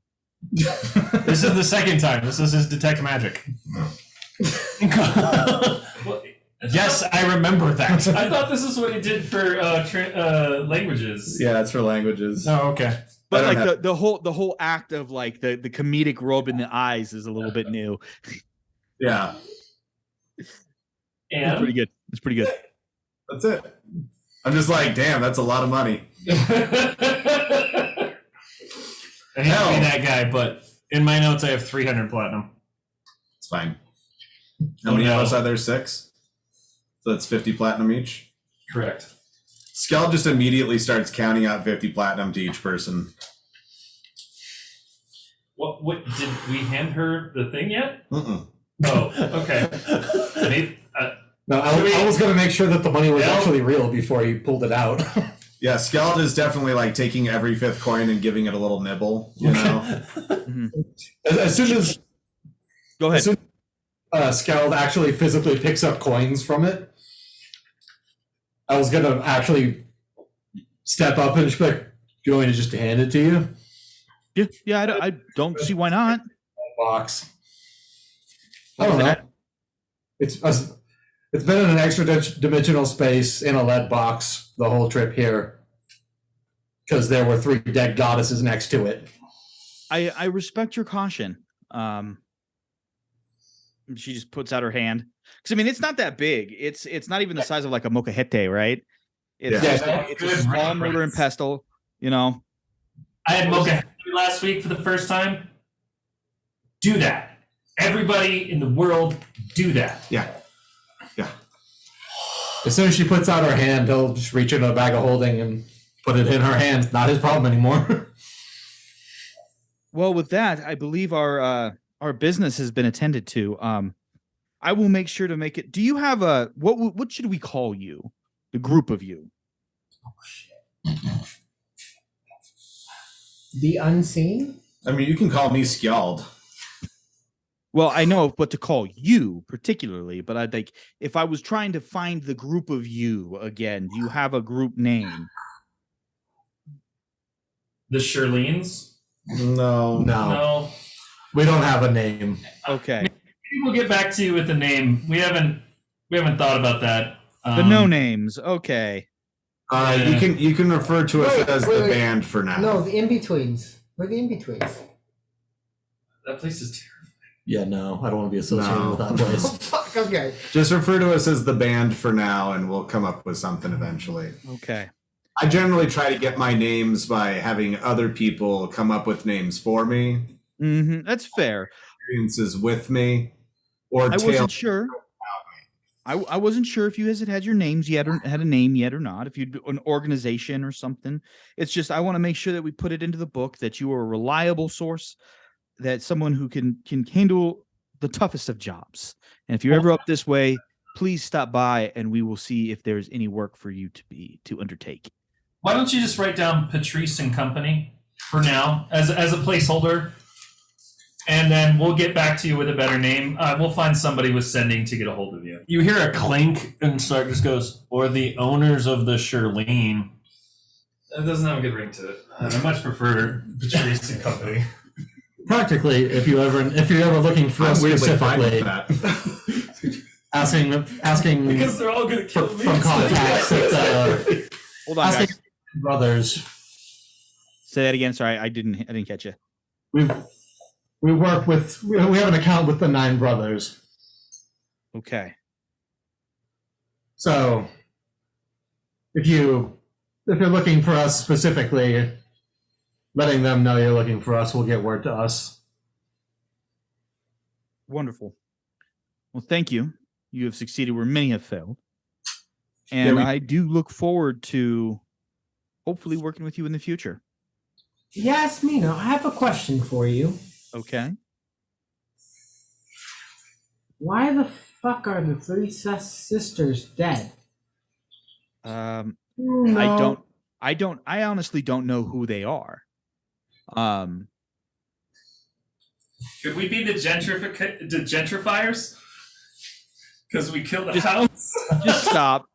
This is the second time. This is his detect magic. Yes, I remember that. I thought this is what he did for languages. Yeah, that's for languages. Oh, okay. But I like don't the whole act of like the comedic rub in the eyes is a little bit new. Yeah, It's And pretty good. It's pretty good. that's it. I'm just like, damn, that's a lot of money. I hate to Hell. be that guy, but in my notes I have 300 platinum. It's fine. How Oh, many no. hours are there? 6? So that's 50 platinum each. correct. Skeld just immediately starts counting out 50 platinum to each person. What did we hand her the thing yet? Mm-mm. Oh, okay. Maybe, No, I was going to make sure that the money was Yeah. actually real before you pulled it out. Yeah, Skeld is definitely like taking every 5th coin and giving it a little nibble, you know? As soon as Go ahead. As soon Skeld actually physically picks up coins from it, I was gonna actually step up and just be like, "Do you want me to just hand it to you?" Yeah. I don't see why not. Box. I don't know. It's been in an extra dimensional space in a lead box the whole trip here because there were 3 dead goddesses next to it. I respect your caution. She just puts out her hand because I mean it's not that big. It's not even the size of like a mocajete, right? It's Yeah. just it's a small mortar and pestle. You know. I had mocha last week for the first time. Do that. Everybody in the world, do that. Yeah. Yeah. As soon as she puts out her hand, he'll just reach into a bag of holding and put it in her hand. Not his problem anymore. Well, with that, I believe our business has been attended to. I will make sure to make it. Do you have a what should we call you? The group of you. The unseen? I mean, you can call me Skeld. Well, I know what to call you particularly, but I'd like if I was trying to find the group of you again, do you have a group name? The Shirleens? No. No. We don't have a name. Okay. Maybe we'll get back to you with the name. We haven't thought about that. The no names. Okay. You can refer to us Wait, as wait, the wait. band for now. No, the in-betweens. We're the in-betweens. That place is terrible. Yeah, no, I don't want to be associated No. with that place. Oh, fuck, okay. Just refer to us as the band for now, and we'll come up with something eventually. Okay. I generally try to get my names by having other people come up with names for me, That's fair. experiences with me, or I tale. wasn't sure. I wasn't sure if you guys had your names yet or had a name yet or not. If you'd an organization or something. It's just I want to make sure that we put it into the book that you are a reliable source, that someone who can handle the toughest of jobs. And if you're ever up this way, please stop by and we will see if there's any work for you to undertake. Why don't you just write down Patrice and Company for now as a placeholder, and then we'll get back to you with a better name. We'll find somebody with sending to get a hold of you. You hear a clink, and Stark just goes, "Or the owners of the Shirlene." That doesn't have a good ring to it. I much prefer Patrice and Company. Practically, if you're ever looking for us I'm weirdly fine with specifically, that. asking Because they're all going to kill me. from contacts at Hold on, asking guys. brothers. Say that again. Sorry, I didn't catch you. We work with we have an account with the 9 brothers. Okay. So if you're looking for us specifically, letting them know you're looking for us will get word to us. Wonderful. Well, thank you. You have succeeded where many have failed. And I do look forward to hopefully working with you in the future. Yasmina, I have a question for you. Okay. Why the fuck are the three sisters dead? I No. honestly don't know who they are. Could we be the gentrifiers? Because we killed the Just- house.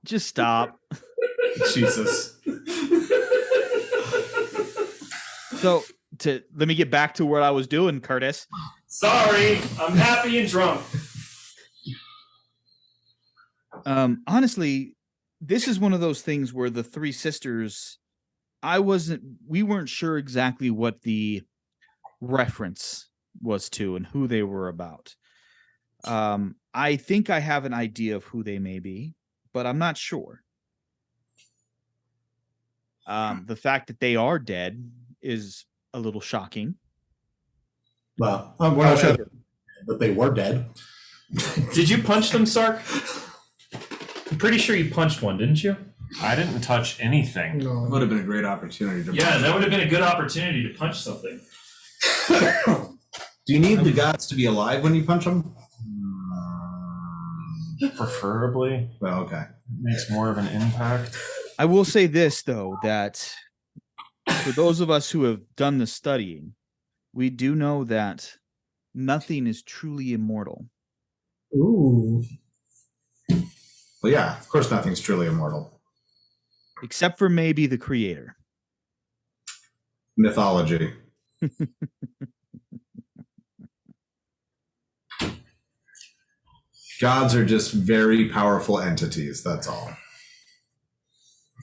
Just stop. Jesus. So let me get back to what I was doing, Curtis. Sorry, I'm happy and drunk. Honestly, this is one of those things where the three sisters, we weren't sure exactly what the reference was to and who they were about. I think I have an idea of who they may be, but I'm not sure. The fact that they are dead is a little shocking. Well, we're not sure that they were dead. Did you punch them, Sark? I'm pretty sure you punched one, didn't you? I didn't touch anything. No. Would have been a great opportunity to. Yeah, that would have been a good opportunity to punch something. Do you need the gods to be alive when you punch them? Preferably. Well, okay. Makes more of an impact. I will say this, though, that for those of us who have done the studying, we do know that nothing is truly immortal. Ooh. Well, yeah, of course, nothing's truly immortal. Except for maybe the creator. Mythology. Gods are just very powerful entities, that's all.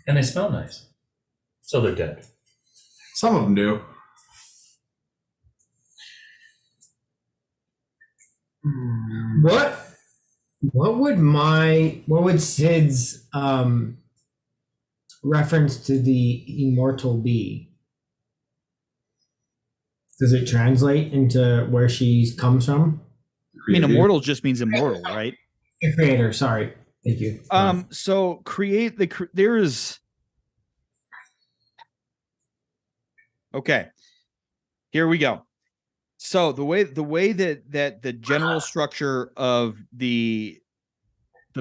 And they smell nice. So they're dead. Some of them do. What would Sid's reference to the immortal be? Does it translate into where she comes from? I mean, immortal just means immortal, right? The creator, sorry. Thank you. So there is. Okay, here we go. So the way that the general structure of the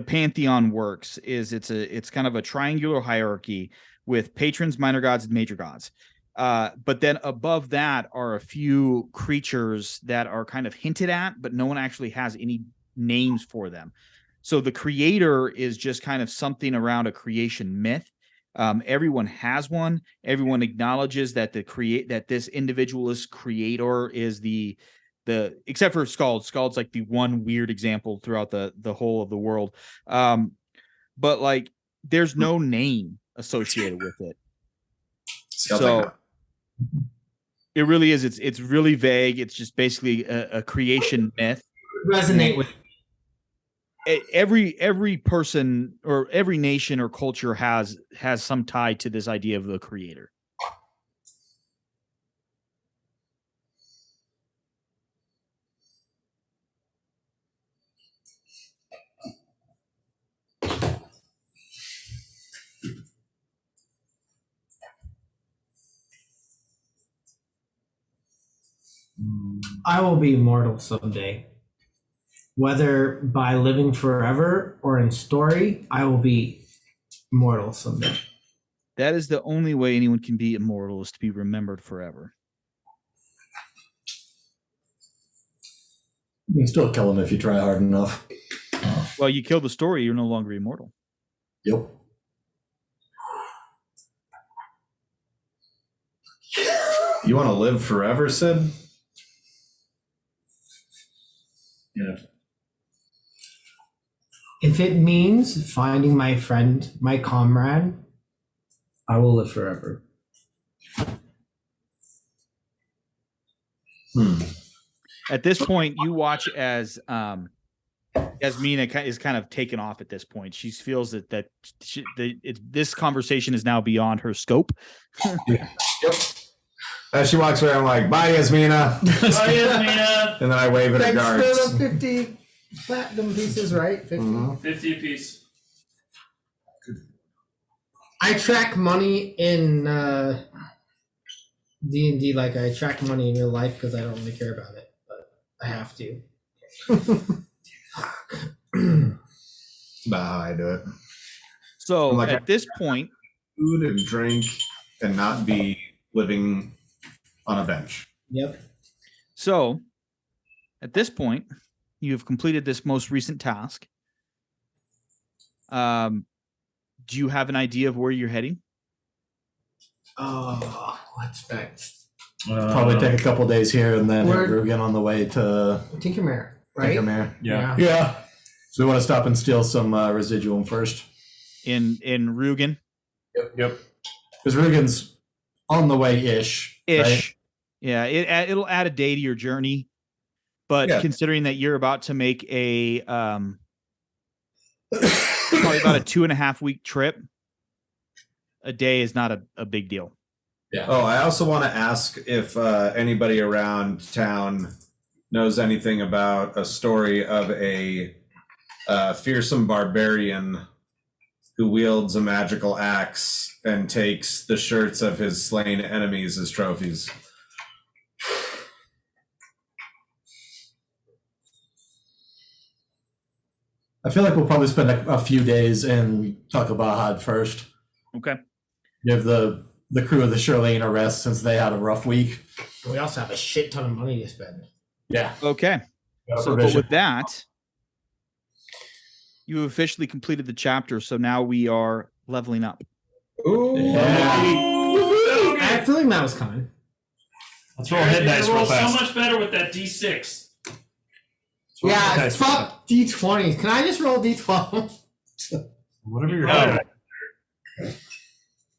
pantheon works is it's kind of a triangular hierarchy with patrons, minor gods, and major gods. But then above that are a few creatures that are kind of hinted at, but no one actually has any names for them. So the creator is just kind of something around a creation myth. Everyone has one. Everyone acknowledges that that this individualist creator is the except for Skald. Skald's like the one weird example throughout the whole of the world. But like there's no name associated with it. So it really is. It's really vague. It's just basically a creation myth. Resonate with every person or every nation or culture has some tie to this idea of the creator. I will be immortal someday. Whether by living forever or in story, I will be immortal someday. That is the only way anyone can be immortal, is to be remembered forever. You can still kill him if you try hard enough. Well, you kill the story, you're no longer immortal. Yep. You want to live forever, Sid? Yeah. If it means finding my friend, my comrade, I will live forever. At this point, you watch as Yasmina is kind of taken off at this point. She feels that this conversation is now beyond her scope. Yep. As she walks away, I'm like, bye, Yasmina. Bye, Yasmina. And then I wave at her guards. Still 50 platinum pieces, right? 50. 50 apiece. I track money in D&D like I track money in real life because I don't really care about it, but I have to. That's about how I do it. So Like at this point, Food and drink and not be living on a bench. Yep. so at this point, you have completed this most recent task. Do you have an idea of where you're heading? Oh, what's next? Probably take a couple days here and then Where- we're again on the way to Tinkermare, right? Tinkermare. Yeah. Yeah. So we want to stop and steal some residuum first. In Rugen? Yep. Because Rugen's on the way-ish. Ish. Right? Yeah, it'll add a day to your journey. But Yeah. considering that you're about to make a probably about a 2.5 week trip, a day is not a big deal. Oh, I also want to ask if anybody around town knows anything about a story of a fearsome barbarian who wields a magical axe and takes the shirts of his slain enemies as trophies. I feel like we'll probably spend a few days in Tuckabahad first. Okay. Give the crew of the Shirlane a rest since they had a rough week. We also have a shit ton of money to spend. Yeah. Okay. So but with that, you have officially completed the chapter, so now we are leveling up. Yeah. I had a feeling that was coming. Let's roll head dice real roll fast. so much better with that D6. Yeah, Dice. fuck D20s. Can I just roll D12? Whatever you're Oh.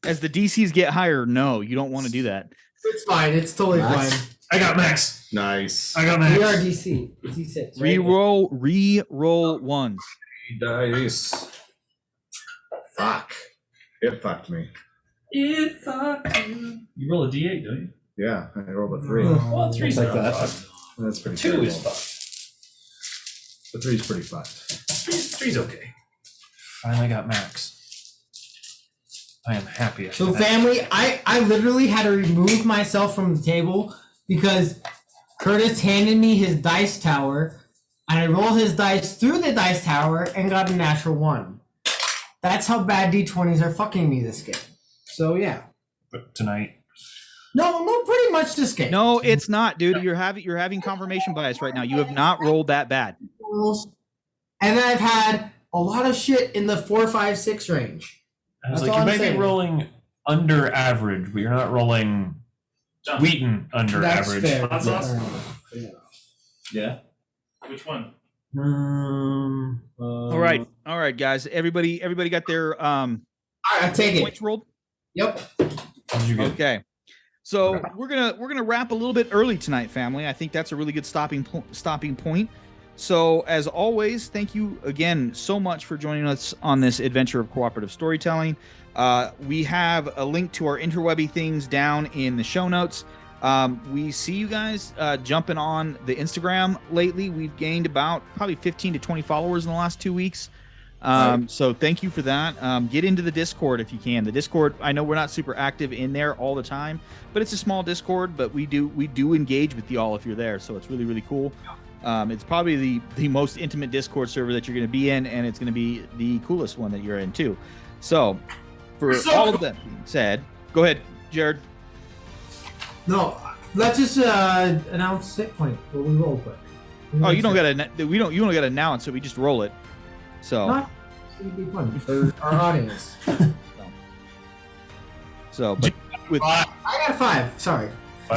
As the DCs get higher, no, you don't want to do that. It's fine. It's totally Nice. fine. I got max. Nice. I got We are max. DC. D6. Right? Re-roll ones. Dice. Fuck. It fucked me. You roll a D8, don't you? Yeah, I rolled a 3. Well, three's Like not that. fucked. That's pretty Two terrible. is fucked. The 3's pretty fucked. Three's okay. Finally got max. I am happy. So family, I literally had to remove myself from the table because Curtis handed me his dice tower and I rolled his dice through the dice tower and got a natural 1. That's how bad D20s are fucking me this game. So yeah. But tonight. No, pretty much this game. No, it's not, dude. You're having confirmation bias right now. You have not rolled that bad. And then I've had a lot of shit in the 4, 5, 6 range. I was That's like, all you I'm may be saying. rolling under average, but you're not rolling Wheaton under That's average. fair. Hot sauce? Yeah. Yeah. Which one? All right, guys. Everybody got their All right, I take it. points rolled. Yep. What did you get? Okay. So we're gonna wrap a little bit early tonight, family. I think that's a really good stopping point. So as always, thank you again so much for joining us on this adventure of cooperative storytelling. We have a link to our interwebby things down in the show notes. We see you guys jumping on the Instagram lately. We've gained about probably 15 to 20 followers in the last 2 weeks. So thank you for that. Get into the Discord if you can. The Discord, I know we're not super active in there all the time, but it's a small Discord, but we do engage with y'all if you're there. So it's really, really cool. It's probably the most intimate Discord server that you're going to be in, and it's going to be the coolest one that you're in too. So for all of that being said, go ahead, Jared. No, let's just announce set point. What we roll quick. Oh, you don't got to announce it. We just roll it. So Not. It'd be fun for our audience. so but with I got a 5. Sorry.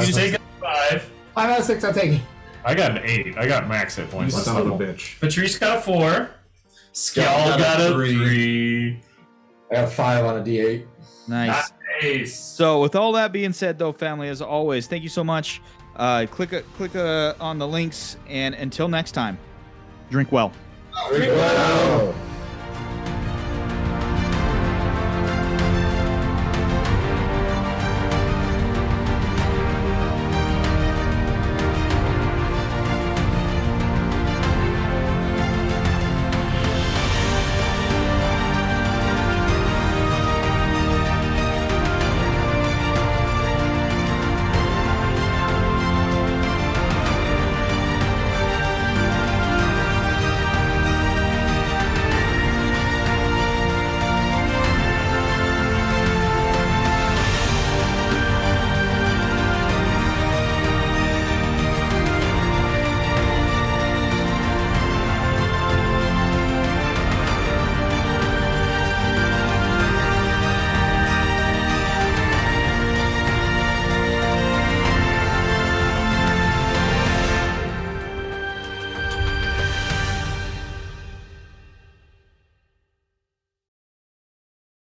You take a 5. 5 out of 6. I'll take it. I got an 8. I got max hit You points. son of a bitch. Patrice got a 4. Scal got a got a 3. 3. I got 5 on a D8. nice. Nice. So with all that being said, though, family, as always, thank you so much. Click on the links, and until next time, drink well. Wow.